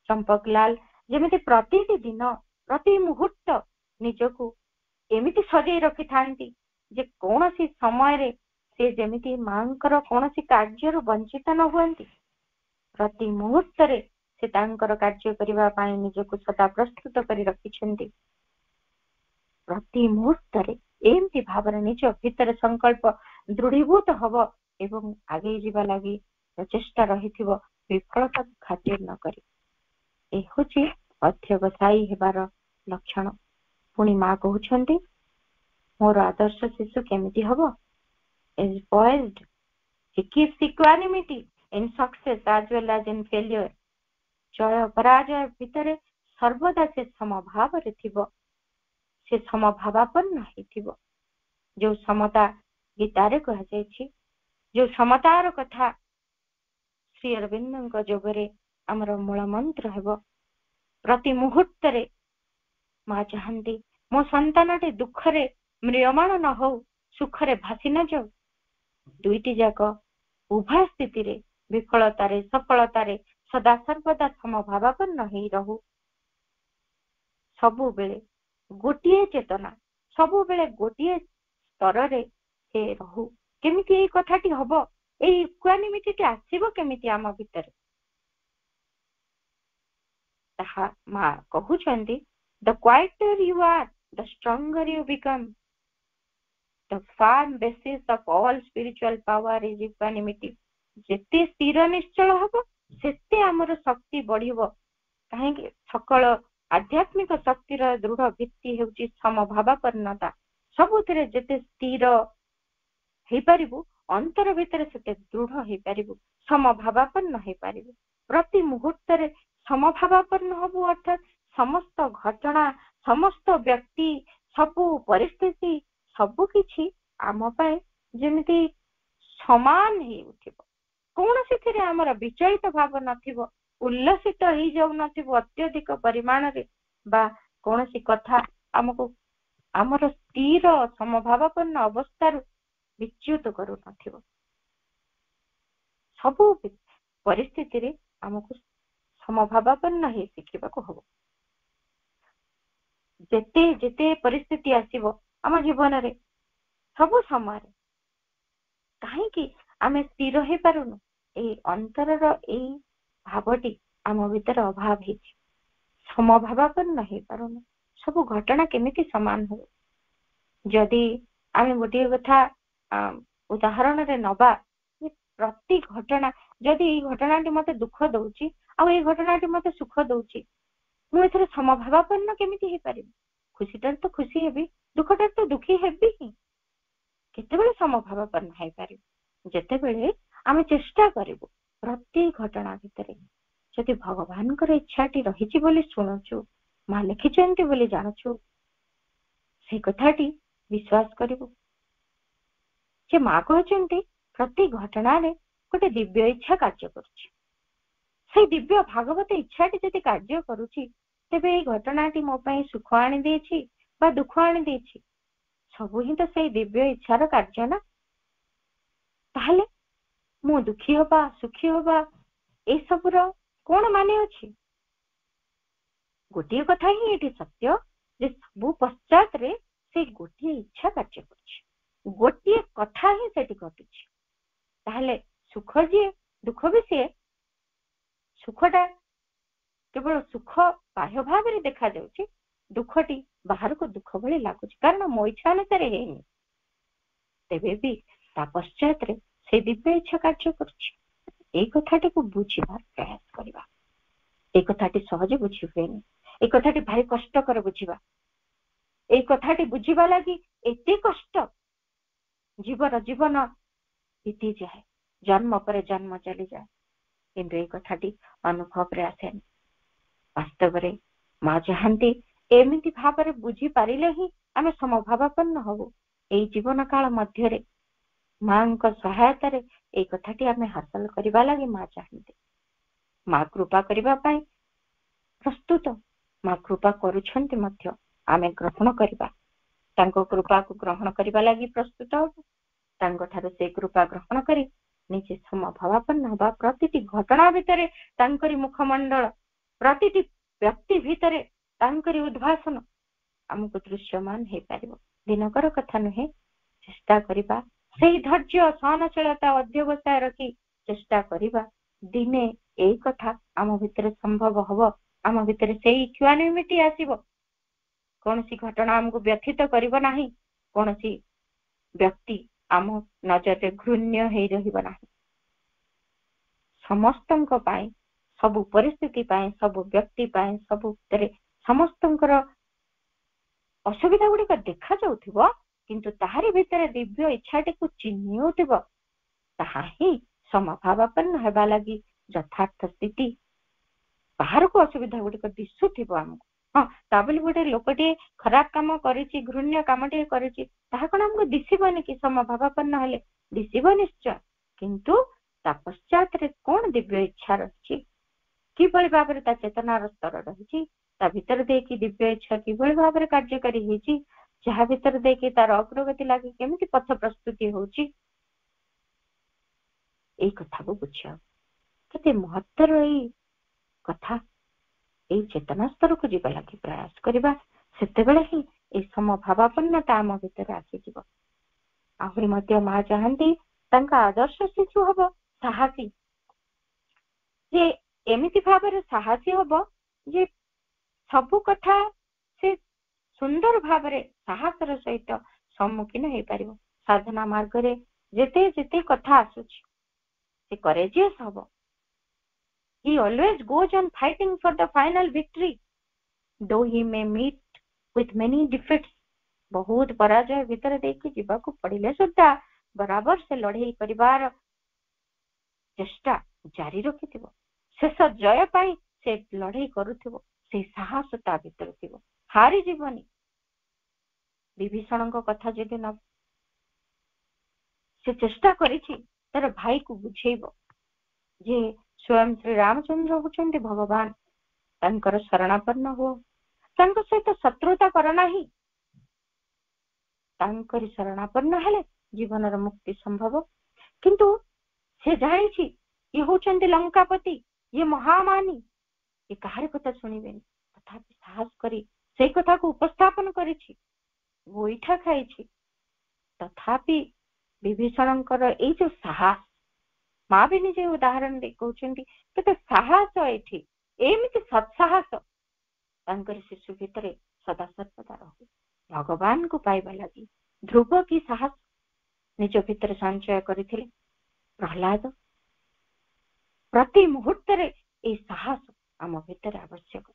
चंपकलाल जेमिति प्रतिदिन प्रति मुहूर्त निजको एमिति सजै रखि थांती जे कौन सी समय रे से जेमिति मांकर कौन सी कार्य वंचित न हुअंती प्रति मुहूर्त रे से तांकर कार्य करिबा पाई निजको सदा प्रस्तुत करी रखिछंती प्रति मुहूर्त रे एमती भावरे निज भीतर संकल्प दृढ़ीभूत हब एवं आगे जीवा लगी प्रचेष्टा रहिथिबो विफलता खातिर न करी ए होची अध्यवसायी हेबार लक्षण। पुणी माँ कहउछंती मोर आदर्श शिशु केमिति हबो is poised, he keeps equanimity in success as well as in failure। जय पराजय भितरे सर्वदा से समभाव रे थिबो, से समभावापन्न हेथिबो। जो समता गीतारे कहा जायछि, जो समतार कथा श्री अरविंदଙ୍କ जोगरे हमर मूल मंत्र हेबो। प्रति मुहूर्त रे माँ चाहंती मो संतानटे दुखरे म्रियमाण न हो, सुखरे भासी न जाऊ। दुईटी जाक उभय स्थिति रे विफलतारे सफलतारे सदा सर्वदा समभावापन्न हेई रहू। सबु बेले गोटिए चेतना, सबु बेले गोटिए स्तर रे हे रहू। केमिति एई कथाटी हबो, एई इक्वानिमिटी आसीबो केमिति आम भितरे ताहा माँ कहउछंती the quieter you are, the stronger you become। The firm basis of all spiritual power is equanimity। जेते स्थिर निश्चल हबो सेते हमर शक्ति बढ़िबो। काहेकि सकल आध्यात्मिक शक्तिर दृढ़ भित्ति हेउची समभावापन्नता। सबुथिरे जेते स्थिर हेई पारिबु, अंतर भितरे सेते दृढ़ हेई पारिबु, समभावापन्न हेई पारिबु। प्रति मुहूर्त रे समभावापन्न हबु, अर्थात समस्त घटना, समस्त व्यक्ति, सबु परिस्थिति, सबु किछि आम पाए जेमिति समान हेई उठिबो। कौनसी थिरे हमर विचलित भाव नथिबो, उल्लसित हेई जाउ नथिबो अत्यधिक परिमाण रे, बा कौनसी कथा हमको हमर स्थिर समभावापन्न अवस्था विच्युत करू नथिबो। सबु परिस्थिति रे हमको समभावापन्न हेई शिखिबाको हबो। जेते जेते परिस्थिति आसीबो आम जीवन रे सबु समय काहेकि आमे स्थिर हेई पारुनु, एई अंतरर एई भावटी आम भीतर अभाव हेछि। समभावापन्न हेई पारुनु, सबु घटना केमिति समान हो। जदि आमे गोटे कथा उदाहरण रे नबा, प्रति घटना जदि एई घटनाटी मते दुख दउची आ एई घटनाटी मते सुख दउची, मु एथरे समभावापन्न केमिति हेई पारिबि? खुशीटार तो खुशी हेबी, दुखटार तो दुखी हेबी ही। केतेबेले समभावापन्न हेई पारिबि? जेतेबेले आमे चेष्टा करिबु प्रति घटना भितरे जदि भगवानकर इच्छाटी रहिछि बोली सुनुछु, माँ लिखिचंती बोली जानछु, से कथाटी विश्वास करिबु जे माँ कहचंती प्रति घटना रे गोटे दिव्य इच्छा कार्य करुछि। से दिव्य भागवत इच्छाटी जदि कार्य करुछि, तेबे एई घटनाटी मो पई सुख आनी देछि बा दुख आनी देछि, सबु ही तो से दिव्य इच्छार कार्य ना। ताहले मु दुखी होबा सुखी होबा ए सबुर कोन माने अछि? गोटे कथा ही एठी सत्य जे सबु पश्चात रे से गोटे इच्छा कार्य करछि, गोटे कथा ही सेठी घटुछि। ताहले सुख जे दुख भी से, सुखटा केवल सुख बाह्य भाव रे देखा जाउछि, दुखटी बाहर को दुख भली लागुछि, कारण मो इच्छा अनुसार हेइनी। तेबे भी ता पश्चात रे से दिव्य इच्छा कार्य करछि। एई कथाटी को बुझिबार प्रयास करिबा। एई कथाटी सहज बुझि हुएनी, एई कथाटी भारी कष्ट कर बुझिबा। एई कथाटी बुझिबा लागि एते कष्ट, जीवन जीवन बीती जाए, जन्म पर जन्म चली जाए, किंतु एई कथाटी अनुभव रे आसेनी। वास्तव रे माँ चाहंती एमिति भाव बुझी पारिले ही आमे समभावापन्न हबु। एई जीवन काल मध्य रे माँ सहायता रे एई कथाटी आमे हासिल करिबा लागि माँ चाहंती। माँ कृपा करिबा पई प्रस्तुत, माँ कृपा करूछंती मध्य, आमे ग्रहण करिबा। तांको कृपा को ग्रहण करिबा लागि प्रस्तुत हबु। तांको ठारे से कृपा ग्रहण करी निजे समभावापन्न हबा। प्रतिटी घटना भितरे तांकरी मुखमंडल, प्रतिटी व्यक्ति भितरे तांकरी उद्भाषण हमको दृश्यमान हे पारिबो। दिनकर कथा नुहे, चेष्टा करिबा, सेही धैर्य सहनशीलता अध्यवसाय रखी चेष्टा करिबा। दिने एई कथा आम भितरे संभव हबो, आम भितरे सेही इक्वानिमिटी आसीबो। कोनसी घटना हमको व्यथित करिबो नाही, कोनसी व्यक्ति आम नजर रे घृण्य हे रहिबो नाही। ସମସ୍ତଙ୍କ ପାଇଁ, ସବୁ ପରିସ୍ଥିତି ପାଇଁ, ସବୁ ବ୍ୟକ୍ତି ପାଇଁ, ସବୁ ଭିତରେ ସମସ୍ତଙ୍କର ଅସୁବିଧା ଗୁଡିକ ଦେଖାଯାଉଥିବ, କିନ୍ତୁ ତାହାରି ଭିତରେ ଦିବ୍ୟ ଇଚ୍ଛାଟିକୁ ଚିହ୍ନିଉଥିବ, ତାହା ହିଁ ସମଭାବାପନ୍ନ ହେବା ଲାଗି ଯଥାର୍ଥ ସ୍ଥିତି। ବାହାରକୁ ଅସୁବିଧା ଗୁଡିକ ଦିଶୁଥିବ ଆମକୁ, ହଁ ତା ବୋଲି ଗୋଟେ ଲୋକଟିଏ ଖରାପ କାମ କରିଛି, ଘୃଣ୍ୟ କାମଟିଏ କରିଛି, ତାହା କଣ ଆମକୁ ଦିଶିବନି କି? ସମଭାବାପନ୍ନ ହେଲେ ଦିଶିବ ନିଶ୍ଚୟ, କିନ୍ତୁ ତା ପଶ୍ଚାତରେ କଣ ଦିବ୍ୟ ଇଚ୍ଛା ରହିଛି, କିଭଳି ଭାବରେ ତା ଚେତନାର ସ୍ତର ରହିଛି, ତା ଭିତରେ ଦେଇକି ଦିବ୍ୟ ଇଚ୍ଛା କିଭଳି ଭାବରେ କାର୍ଯ୍ୟକାରୀ ହେଇଛି, ଯାହା ଭିତରେ ଦେଇକି ତାର ଅଗ୍ରଗତି ଲାଗି କେମିତି ପଥ ପ୍ରସ୍ତୁତି ହଉଛି, ଏଇ କଥାକୁ ବୁଝିବା। କେତେ ମହତ୍ତର ଏଇ କଥା। ଏଇ ଚେତନା ସ୍ତରକୁ ଯିବା ଲାଗି ପ୍ରୟାସ କରିବା, ସେତେବେଳେ ହିଁ ଏଇ ସମଭାବାପନ୍ନତା ଆମ ଭିତରେ ଆସିଯିବ। ଆହୁରି ମଧ୍ୟ ମା ଚାହାନ୍ତି ତାଙ୍କ ଆଦର୍ଶ ଶିଶୁ ହବ ସାହସୀ, ଯେ ଏମିତି ଭାବରେ ସାହସୀ ହବ ଯେ ସବୁ କଥା ସେ ସୁନ୍ଦର ଭାବରେ ସାହସର ସହିତ ସମ୍ମୁଖୀନ ହେଇପାରିବ। ସାଧନା ମାର୍ଗରେ ଯେତେ ଯେତେ କଥା ଆସୁଛି, ସେ କରେଜିୟସ୍ ହବ। He always goes on fighting for the final victory, though he may meet with many defeats. ବହୁତ ପରାଜୟ ଭିତରେ ଦେଇକି ଯିବାକୁ ପଡିଲେ ସୁଦ୍ଧା ବରାବର ସେ ଲଢେଇ କରିବାର ଚେଷ୍ଟା ଜାରି ରଖିଥିବ। ଶେଷ ଜୟ ପାଇଁ ସେ ଲଢେଇ କରୁଥିବ, ସେଇ ସାହସ ତା ଭିତରେ ଥିବ, ହାରିଯିବନି। ବିଭୀଷଣଙ୍କ କଥା ଯଦି ନ ସେ ଚେଷ୍ଟା କରିଛି ତାର ଭାଇକୁ ବୁଝେଇବ ଯେ ସ୍ୱୟଂ ଶ୍ରୀ ରାମଚନ୍ଦ୍ର ହଉଛନ୍ତି ଭଗବାନ, ତାଙ୍କର ଶରଣାପନ୍ନ ହୁଅ, ତାଙ୍କ ସହିତ ଶତ୍ରୁତା କର ନାହିଁ, ତାଙ୍କରି ଶରଣାପନ୍ନ ହେଲେ ଜୀବନର ମୁକ୍ତି ସମ୍ଭବ। କିନ୍ତୁ ସେ ଜାଣିଛି ଇଏ ହଉଛନ୍ତି ଲଙ୍କାପତି, ଇଏ ମହାମାନି, ଏ କାହାରି କଥା ଶୁଣିବେନି, ତଥାପି ସାହସ କରି ସେଇ କଥାକୁ ଉପସ୍ଥାପନ କରିଛି, ଗୋଇଠା ଖାଇଛି। ତଥାପି ବିଭୀଷଣଙ୍କର ଏଇ ଯୋଉ ସାହସ, ମା ବି ନିଜେ ଉଦାହରଣ ଦେଇ କହୁଛନ୍ତି କେତେ ସାହସ ଏଠି, ଏମିତି ସତ୍ସାହସ ତାଙ୍କର ଶିଶୁ ଭିତରେ ସଦା ସର୍ବଦା ରହୁ। ଭଗବାନଙ୍କୁ ପାଇବା ଲାଗି ଧ୍ରୁବ କି ସାହସ ନିଜ ଭିତରେ ସଞ୍ଚୟ କରିଥିଲେ ପ୍ରହ୍ଲାଦ। ପ୍ରତି ମୁହୂର୍ତ୍ତରେ ଏଇ ସାହସ ଆମ ଭିତରେ ଆବଶ୍ୟକ।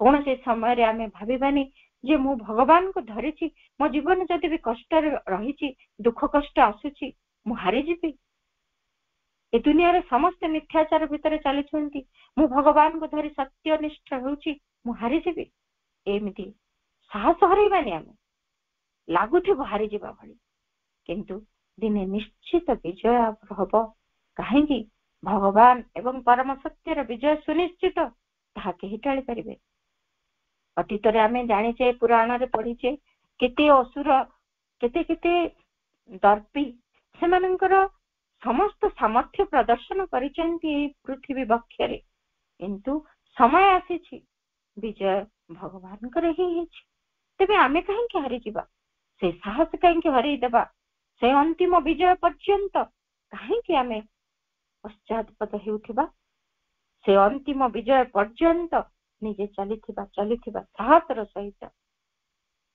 କୌଣସି ସମୟରେ ଆମେ ଭାବିବାନି ଯେ ମୁଁ ଭଗବାନଙ୍କୁ ଧରିଛି, ମୋ ଜୀବନ ଯଦି ବି କଷ୍ଟରେ ରହିଛି, ଦୁଃଖ କଷ୍ଟ ଆସୁଛି, ମୁଁ ହାରିଯିବି। ଏ ଦୁନିଆରେ ସମସ୍ତେ ମିଥ୍ୟାଚାର ଭିତରେ ଚାଲିଛନ୍ତି, ମୁଁ ଭଗବାନଙ୍କୁ ଧରି ସତ୍ୟନିଷ୍ଠ ହେଉଛି, ମୁଁ ହାରିଯିବି। ଏମିତି ସାହସ ହରାଇବାନି ଆମେ, ଲାଗୁଥିବ ହାରିଯିବା ଭଳି, କିନ୍ତୁ ଦିନେ ନିଶ୍ଚିତ ବିଜୟ ହବ। କାହିଁକି? ଭଗବାନ ଏବଂ ପରମ ସତ୍ୟର ବିଜୟ ସୁନିଶ୍ଚିତ, ତାହା କେହି ଟାଳି ପାରିବେ। ଅତୀତରେ ଆମେ ଜାଣିଛେ, ପୁରାଣରେ ପଢିଛେ, କେତେ ଅସୁର, କେତେ କେତେ ଦର୍ପୀ, ସେମାନଙ୍କର ସମସ୍ତ ସାମର୍ଥ୍ୟ ପ୍ରଦର୍ଶନ କରିଛନ୍ତି ଏହି ପୃଥିବୀ ବକ୍ଷରେ, କିନ୍ତୁ ସମୟ ଆସିଛି ବିଜୟ ଭଗବାନଙ୍କର ହିଁ ହେଇଛି। ତେବେ ଆମେ କାହିଁକି ହାରିଯିବା? ସେ ସାହସ କାହିଁକି ହରେଇଦେବା? ସେ ଅନ୍ତିମ ବିଜୟ ପର୍ଯ୍ୟନ୍ତ କାହିଁକି ଆମେ ପଶ୍ଚାତପଦ ହେଉଥିବା? ସେ ଅନ୍ତିମ ବିଜୟ ପର୍ଯ୍ୟନ୍ତ ନିଜେ ଚାଲିଥିବା ସାହସର ସହିତ,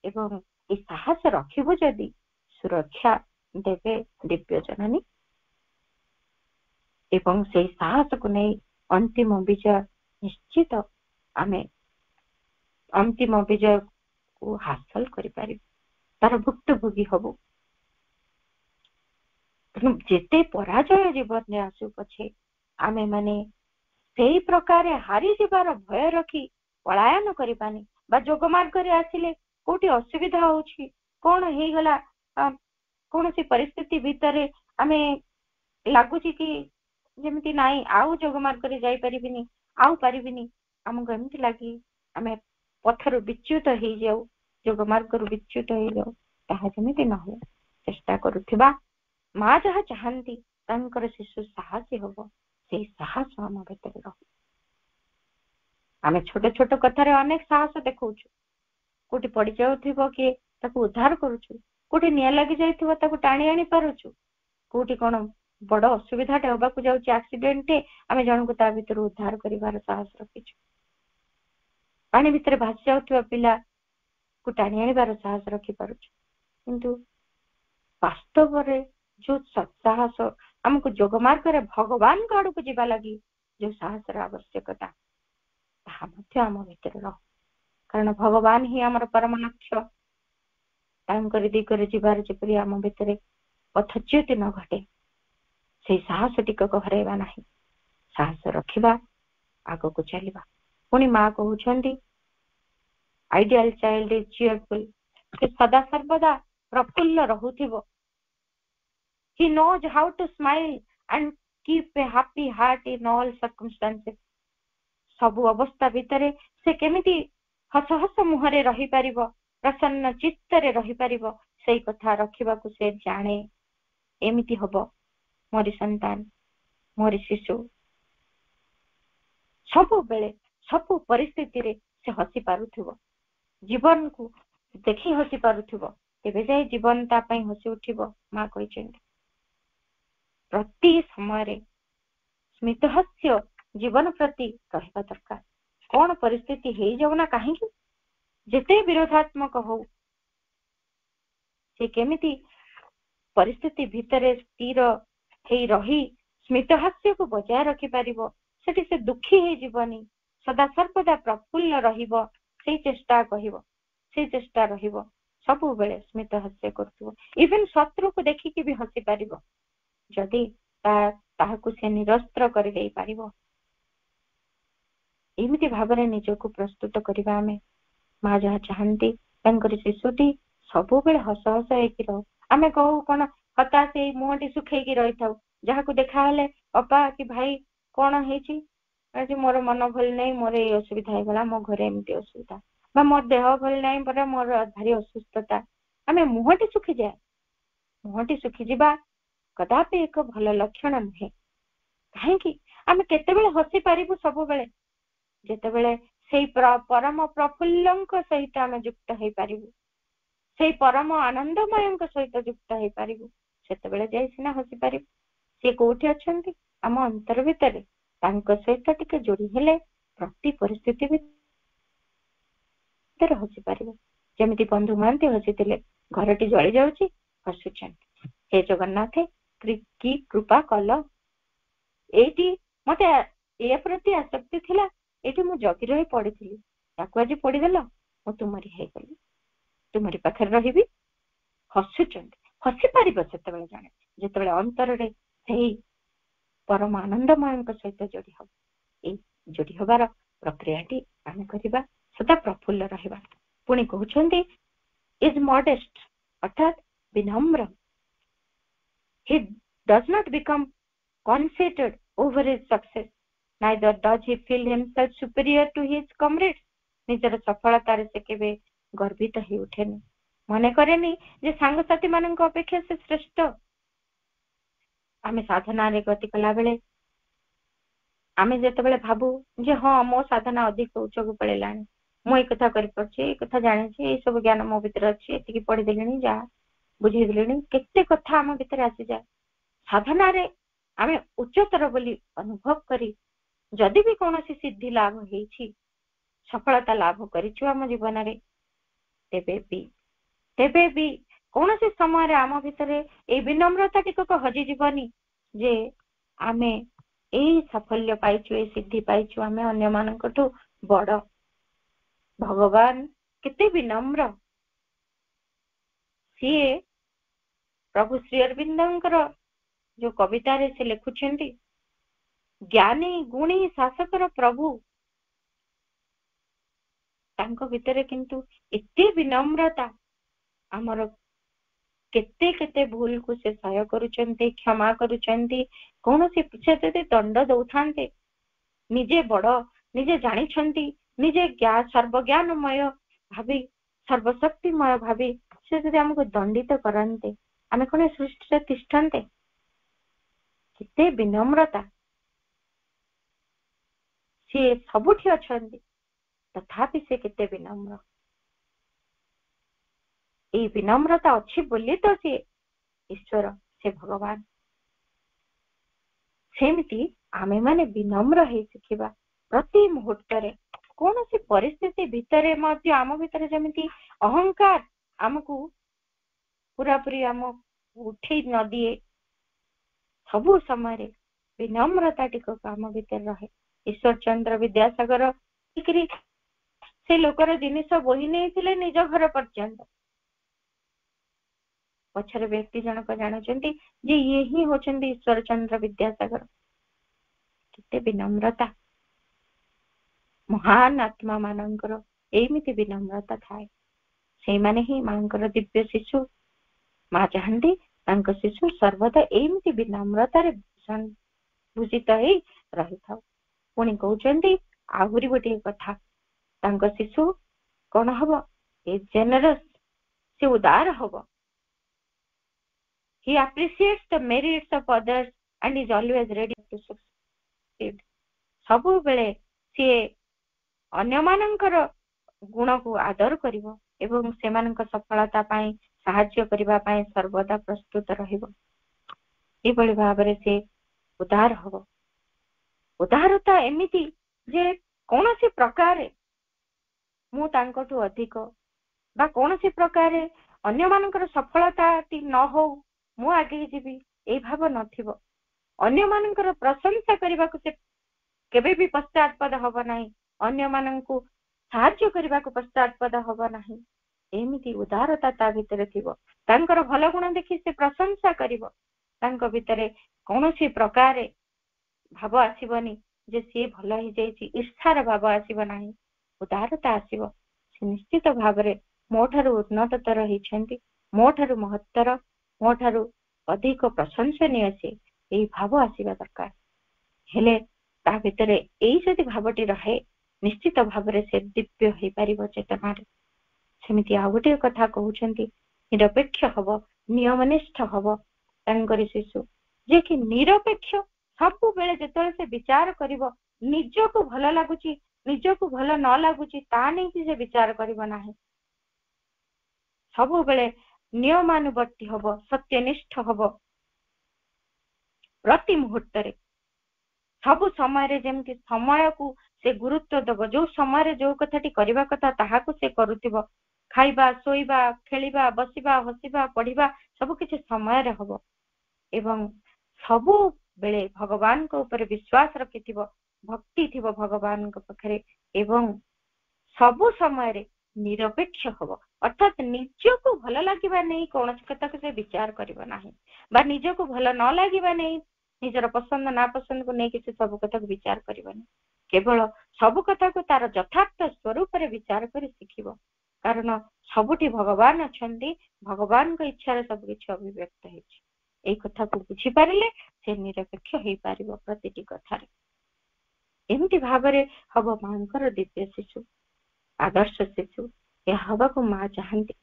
ଏବଂ ଏ ସାହସ ରଖିବୁ ଯଦି ସୁରକ୍ଷା ଦେବେ ଦିବ୍ୟ ଜନନୀ, ଏବଂ ସେଇ ସାହସକୁ ନେଇ ଅନ୍ତିମ ବିଜୟ ନିଶ୍ଚିତ ଆମେ ଅନ୍ତିମ ବିଜୟକୁ ହାସଲ କରିପାରିବୁ, ତାର ଭୁକ୍ତଭୋଗୀ ହବୁ। ତେଣୁ ଯେତେ ପରାଜୟ ଜୀବନରେ ଆସୁ ପଛେ ଆମେ ମାନେ ସେଇ ପ୍ରକାରେ ହାରିଯିବାର ଭୟ ରଖି ପଳାୟନ କରିବାନି, ବା ଯୋଗ ମାର୍ଗରେ ଆସିଲେ କୋଉଠି ଅସୁବିଧା ହଉଛି, କଣ ହେଇଗଲା, କୌଣସି ପରିସ୍ଥିତି ଭିତରେ ଆମେ ଲାଗୁଛି କି ଯେମିତି ନାଇଁ ଆଉ ଯୋଗ ମାର୍ଗରେ ଯାଇପାରିବିନି, ଆଉ ପାରିବିନି, ଆମକୁ ଏମିତି ଲାଗି ଆମେ ପଥରୁ ବିଚ୍ୟୁତ ହେଇଯାଉ, ଯୋଗ ମାର୍ଗରୁ ବିଚ୍ୟୁତ ହେଇଯାଉ, ତାହା ଯେମିତି ନ ହୁଏ ଚେଷ୍ଟା କରୁଥିବା। ମା ଯାହା ଚାହାନ୍ତି ତାଙ୍କର ଶିଶୁ ସାହସୀ ହବ, ସେଇ ସାହସ ଆମ ଭିତରେ ରହୁ। ଆମେ ଛୋଟ ଛୋଟ କଥାରେ ଅନେକ ସାହସ ଦେଖଉଛୁ, କୋଉଠି ପଡି ଯାଉଥିବ କିଏ ତାକୁ ଉଦ୍ଧାର କରୁଛୁ, କୋଉଠି ନିଆଁ ଲାଗି ଯାଇଥିବ ତାକୁ ଟାଣି ଆଣି ପାରୁଛୁ, କୋଉଠି କଣ ବଡ ଅସୁବିଧାଟେ ହବାକୁ ଯାଉଛି, ଆକ୍ସିଡେଣ୍ଟ, ଆମେ ଜଣଙ୍କୁ ତା ଭିତରୁ ଉଦ୍ଧାର କରିବାର ସାହସ ରଖିଛୁ। ପାଣି ଭିତରେ ଭାସି ଯାଉଥିବା ପିଲାକୁ ଟାଣି ଆଣିବାର ସାହସ ରଖିପାରୁଛୁ। କିନ୍ତୁ ବାସ୍ତବରେ ଯୋଉ ସତ୍ସାହସ, आमको जोग मार्ग भगवान आड़ को जीवा लगी जो साहस आवश्यकता ताहा मध्य आम भितर रह कारण भगवान ही आमर परम लक्ष्य दिगरे जीवार जेपरी आम भितर पथच्युति न घटे से साहस टिकक हरैबा नाही साहस रखिबा आग को चलिबा पुणी माँ कहउछंती आइडियल चाइल्ड इज चीयरफुल से सदा सर्वदा Praful रहुथिबो he knows how to smile and keep a happy heart in all circumstances सबु अवस्था भितरे से केमिति हस हस मुहरे रही परिबो प्रसन्न चित्तरे रही परिबो सेई कथा रखिबाकू से जाने एमिति हबो मोरी संतान मोरी शिशु सबु बेले सबु परिस्थिति रे से हसी पारुथिबो जीवन को देखि हसी पारुथिबो तेबे जाय जीवन ता पई हसी उठिबो मां कहिसेंती प्रति समय रे स्मित हास्य जीवन प्रति रहिबा दरकार कौन परिस्थिति हे जाउना काहे कि जेते विरोधात्मक हो से केमिति परिस्थिति भितरे स्थिर हे रही स्मित हास्य को बजाय रखि पारिबो सेठी से दुखी हे जीवनी सदा सर्वदा प्रफुल्ल रहिबो से चेष्टा कहिबो से चेष्टा रहिबो सबु बेले स्मित हास्य करथुबो इवन शत्रु को देखि कि भी हसी पारिबो जदि ताहाकु से निरस्त्र कर देई पारिबो एमिति भाबरे निजको प्रस्तुत करिबा आमे मां जहा चाहंती तांकर शिशुटी सबु बेले हस हस हेकि रहो आमे कहू कोन हताश हे मुहटी सुखेकी रही थाउ जहाकू देखा हेले अपा कि भाई कोन हेची आज मोर मन भल नै मोर ए असुविधा हे गला मो घरे एमिति असुविधा बा मोर देह भल नै पर मोर भारी असुस्थता आमे मुहटी सुखी जाय मुहटी सुखी जिबा कदापि एक भल लक्षण नुहे काहेकि आमे केते बेले हसी पारिबु सब बेले जेते बेले सेई परम प्रफुल्लंक सहित आमे युक्त हे पारिबु सेई परम आनंदमयंक सहित युक्त हे पारिबु सेते बेले जाय सिना हसी पारिबु से कोठी अछंती आम अंतर भितरे तांक सहित टिके जोड़ी हेले प्रति परिस्थिति भितर हसी पारिबु जेमिति बंधु मानती हसीतिले घरटी जळी जाउची हसुछन हे जगन्नाथ की कृपा कल एटी मते ए प्रति आसक्ति थिला एटी मु जगी रही पड़ीथिली ताकू आज पड़ी देलो मु तुमरी हे गली तुमरी पाखर रहिबी हसुछन हसी पारिबो सेते बेले जाने जेते बेले अंतर रे सेही परम आनंदमयंक सहित जोड़ी हो ए जोड़ी होबार प्रक्रियाटी आमे करिबा सदा प्रफुल्ल रहिबा पुणी कहउछंती इज मॉडेस्ट अर्थात विनम्र he does not become conceited over his success neither does he feel himself superior to his comrades निजर सफलता रे से केबे गर्वित हे उठेनी मने करेनी जे सांग साथी मानक अपेक्षा से श्रेष्ठ आमे साधना रे गति कला बेले आमे जेते बेले भाबू जे हां मो साधना अधिक उच्च को पळेलानी मो ए कथा करि परछि ए कथा जानि छी ए सब ज्ञान मो भीतर अछि एतिकी पढि देलेनी जा बुझी देलेनी केते कथा हम भीतर आसी जाय साधना रे आमे उच्चतर बोली अनुभव करी जदि भी कोनोसी सिद्धि लाभ हेछि सफलता लाभ करिछु हम जीवन रे तेबे भी कोनोसी समय रे आम भीतर ए विनम्रता टिकक हजि जीवनी जे आमे ए साफल्य पाइछु ए सिद्धि पाइछु आमे अन्य मानकठु बड़ भगवान केते विनम्र सीए प्रभु श्री अरविंदंकर जो कविता रे से लिखुछंती ज्ञानी गुणी शासकर प्रभु तांको भितरे किंतु एते विनम्रता हमर केते केते भूल को से सहाय करूचंती क्षमा करूचंती कोनोसी पिछते दंड दउथांते निजे बड़ निजे जानी छंती निजे सर्वज्ञानमय भाभी सर्वशक्तिमय भाभी से जदि हमको दंडित करन्ते आमे कोने सृष्टि रे तिष्ठन्ते केते विनम्रता से सबुठी अछंती तथापि से केते विनम्र ए विनम्रता अच्छी बोली तो से ईश्वर से भगवान सेमिति आमे माने विनम्र हे सिखिबा प्रति मुहूर्त रे कोनोसी परिस्थिति भितरे मध्य आम भितरे जेमिति अहंकार हमकु पूरा पूरी हम उठे न दिए ସବୁ ସମୟରେ ବିନମ୍ରତା ଟିକକ ଆମ ଭିତରେ ରହେ। ଈଶ୍ୱର ଚନ୍ଦ୍ର ବିଦ୍ୟାସାଗର ସେ ଲୋକର ଜିନିଷ ବୋହି ନେଇଥିଲେ ନିଜ ଘର ପର୍ଯ୍ୟନ୍ତ। ପଛରେ ବ୍ୟକ୍ତି ଜଣକ ଜାଣୁଛନ୍ତି ଯେ ଇଏ ହିଁ ହଉଛନ୍ତି ଈଶ୍ୱର ଚନ୍ଦ୍ର ବିଦ୍ୟାସାଗର। କେତେ ବିନମ୍ରତା! ମହାନ ଆତ୍ମା ମାନଙ୍କର ଏମିତି ବିନମ୍ରତା ଥାଏ। ସେଇମାନେ ହିଁ ମାଙ୍କର ଦିବ୍ୟ ଶିଶୁ। ମା ଚାହାନ୍ତି ତାଙ୍କ ଶିଶୁ ସର୍ବଦା ଏମିତି ବିନମ୍ରତାରେ ଭୂଷିତ ହେଇ ରହିଥାଉ। ପୁଣି କହୁଛନ୍ତି ଆହୁରି ଗୋଟିଏ କଥା, ତାଙ୍କ ଶିଶୁ କଣ ହବ? ଏ ଜେନେରସ୍, ସେ ଉଦାର ହବ। He appreciates the merits of others and is always ready to succeed. ସବୁବେଳେ ସିଏ ଅନ୍ୟମାନଙ୍କର ଗୁଣକୁ ଆଦର କରିବ ଏବଂ ସେମାନଙ୍କ ସଫଳତା ପାଇଁ ସାହାଯ୍ୟ କରିବା ପାଇଁ ସର୍ବଦା ପ୍ରସ୍ତୁତ ରହିବ। ଏଭଳି ଭାବରେ ସେ ଉଦାର ହବ। ଉଦାରତା ଏମିତି ଯେ କୌଣସି ପ୍ରକାରେ ମୁଁ ତାଙ୍କଠୁ ଅଧିକ ବା କୌଣସି ପ୍ରକାରେ ଅନ୍ୟମାନଙ୍କର ସଫଳତା ନ ହଉ ମୁଁ ଆଗେଇ ଯିବି, ଏଇ ଭାବ ନଥିବ। ଅନ୍ୟମାନଙ୍କର ପ୍ରଶଂସା କରିବାକୁ ସେ କେବେ ବି ପଶ୍ଚାତପଦ ହବ ନାହିଁ। ଅନ୍ୟମାନଙ୍କୁ ସାହାଯ୍ୟ କରିବାକୁ ପଶ୍ଚାତପଦ ହବ ନାହିଁ। ଏମିତି ଉଦାରତା ତା ଭିତରେ ଥିବ। ତାଙ୍କର ଭଲ ଗୁଣ ଦେଖି ସେ ପ୍ରଶଂସା କରିବ। ତାଙ୍କ ଭିତରେ କୌଣସି ପ୍ରକାରେ ଭାବ ଆସିବନି ଯେ ସିଏ ଭଲ ହେଇଯାଇଛି, ଈର୍ଷାର ଭାବ ଆସିବ ନାହିଁ। ଉଦାରତା ଆସିବ। ସେ ନିଶ୍ଚିତ ଭାବରେ ମୋ ଠାରୁ ଉନ୍ନତତର ହେଇଛନ୍ତି, ମୋ ଠାରୁ ମହତ୍ତର, ମୋ ଠାରୁ ଅଧିକ ପ୍ରଶଂସନୀୟ ସେ, ଏଇ ଭାବ ଆସିବା ଦରକାର। ହେଲେ ତା ଭିତରେ ଏଇ ଯଦି ଭାବଟି ରହେ, ନିଶ୍ଚିତ ଭାବରେ ସେ ଦିବ୍ୟ ହେଇପାରିବ ଚେତନାରେ। ସେମିତି ଆଉ ଗୋଟିଏ କଥା କହୁଛନ୍ତି, ନିରପେକ୍ଷ ହବ, ନିୟମନିଷ୍ଠ ହବ ତାଙ୍କରି ଶିଶୁ। ଯେ କି ନିରପେକ୍ଷ, ସବୁବେଳେ ଯେତେବେଳେ ସେ ବିଚାର କରିବ, ନିଜକୁ ଭଲ ଲାଗୁଛି ନିଜକୁ ଭଲ ନ ଲାଗୁଛି ତା ନେଇକି ସେ ବିଚାର କରିବ ନାହିଁ। ସବୁବେଳେ ନିୟମାନୁବର୍ତ୍ତୀ ହବ, ସତ୍ୟନିଷ୍ଠ ହବ। ପ୍ରତି ମୁହୂର୍ତ୍ତରେ ସବୁ ସମୟରେ ଯେମିତି ସମୟକୁ ସେ ଗୁରୁତ୍ୱ ଦବ। ଯୋଉ ସମୟରେ ଯୋଉ କଥାଟି କରିବା କଥା ତାହାକୁ ସେ କରୁଥିବ। ଖାଇବା, ଶୋଇବା, ଖେଳିବା, ବସିବା, ହସିବା, ପଢିବା ସବୁ କିଛି ସମୟରେ ହବ ଏବଂ ସବୁବେଳେ ଭଗବାନଙ୍କ ଉପରେ ବିଶ୍ୱାସ ରଖିଥିବ, ଭକ୍ତି ଥିବ ଭଗବାନଙ୍କ ପାଖରେ ଏବଂ ସବୁ ସମୟରେ ନିରପେକ୍ଷ ହବ। ଅର୍ଥାତ୍ ନିଜକୁ ଭଲ ଲାଗିବା ନେଇ କୌଣସି କଥାକୁ ସେ ବିଚାର କରିବ ନାହିଁ ବା ନିଜକୁ ଭଲ ନ ଲାଗିବା ନେଇ ନିଜର ପସନ୍ଦ ନାପସନ୍ଦକୁ ନେଇକି ସେ ସବୁ କଥାକୁ ବିଚାର କରିବନି। କେବଳ ସବୁ କଥାକୁ ତାର ଯଥାର୍ଥ ସ୍ୱରୂପରେ ବିଚାର କରି ଶିଖିବ। କାରଣ ସବୁଠି ଭଗବାନ ଅଛନ୍ତି, ଭଗବାନଙ୍କ ଇଚ୍ଛାରେ ସବୁ କିଛି ଅଭିବ୍ୟକ୍ତ ହେଇଛି। ଏଇ କଥାକୁ ବୁଝିପାରିଲେ ସେ ନିରପେକ୍ଷ ହେଇପାରିବ ପ୍ରତିଟି କଥାରେ। ଏମିତି ଭାବରେ ହବ ମାଙ୍କର ଦିବ୍ୟ ଶିଶୁ, ଆଦର୍ଶ ଶିଶୁ। ଏହା ହବାକୁ ମା ଚାହାନ୍ତି।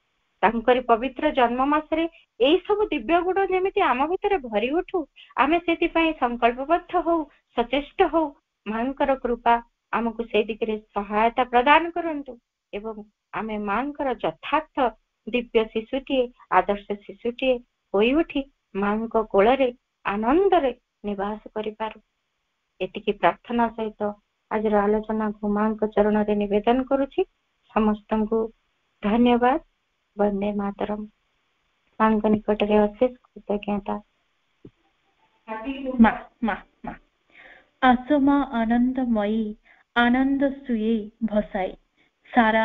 ତାଙ୍କରି ପବିତ୍ର ଜନ୍ମ ମାସରେ ଏଇ ସବୁ ଦିବ୍ୟ ଗୁଣ ଯେମିତି ଆମ ଭିତରେ ଭରି ଉଠୁ, ଆମେ ସେଥିପାଇଁ ସଂକଳ୍ପବଦ୍ଧ ହଉ, ସଚେଷ୍ଟ ହଉ। ମାଙ୍କର କୃପା ଆମକୁ ସେଇ ଦିଗରେ ସହାୟତା ପ୍ରଦାନ କରନ୍ତୁ ଏବଂ ଆମେ ମାଙ୍କର ଯଥାର୍ଥ ଦିବ୍ୟ ଶିଶୁଟିଏ, ଆଦର୍ଶ ଶିଶୁଟିଏ ହୋଇ ଉଠି ମାଙ୍କ କୋଳରେ ଆନନ୍ଦରେ ନିବାସ କରିପାରୁ। ଏତିକି ପ୍ରାର୍ଥନା ସହିତ ଆଜିର ଆଲୋଚନାକୁ ମାଙ୍କ ଚରଣରେ ନିବେଦନ କରୁଛି। ସମସ୍ତଙ୍କୁ ଧନ୍ୟବାଦ। ବନ୍ଦେ ମାତରମ୍। ମାଙ୍କ ନିକଟରେ ଅଶେଷ କୃତଜ୍ଞତା। ଆସମା ଆନନ୍ଦମୟୀ, ଆନନ୍ଦ ସୁଏ ଭସାଇ, ସାରା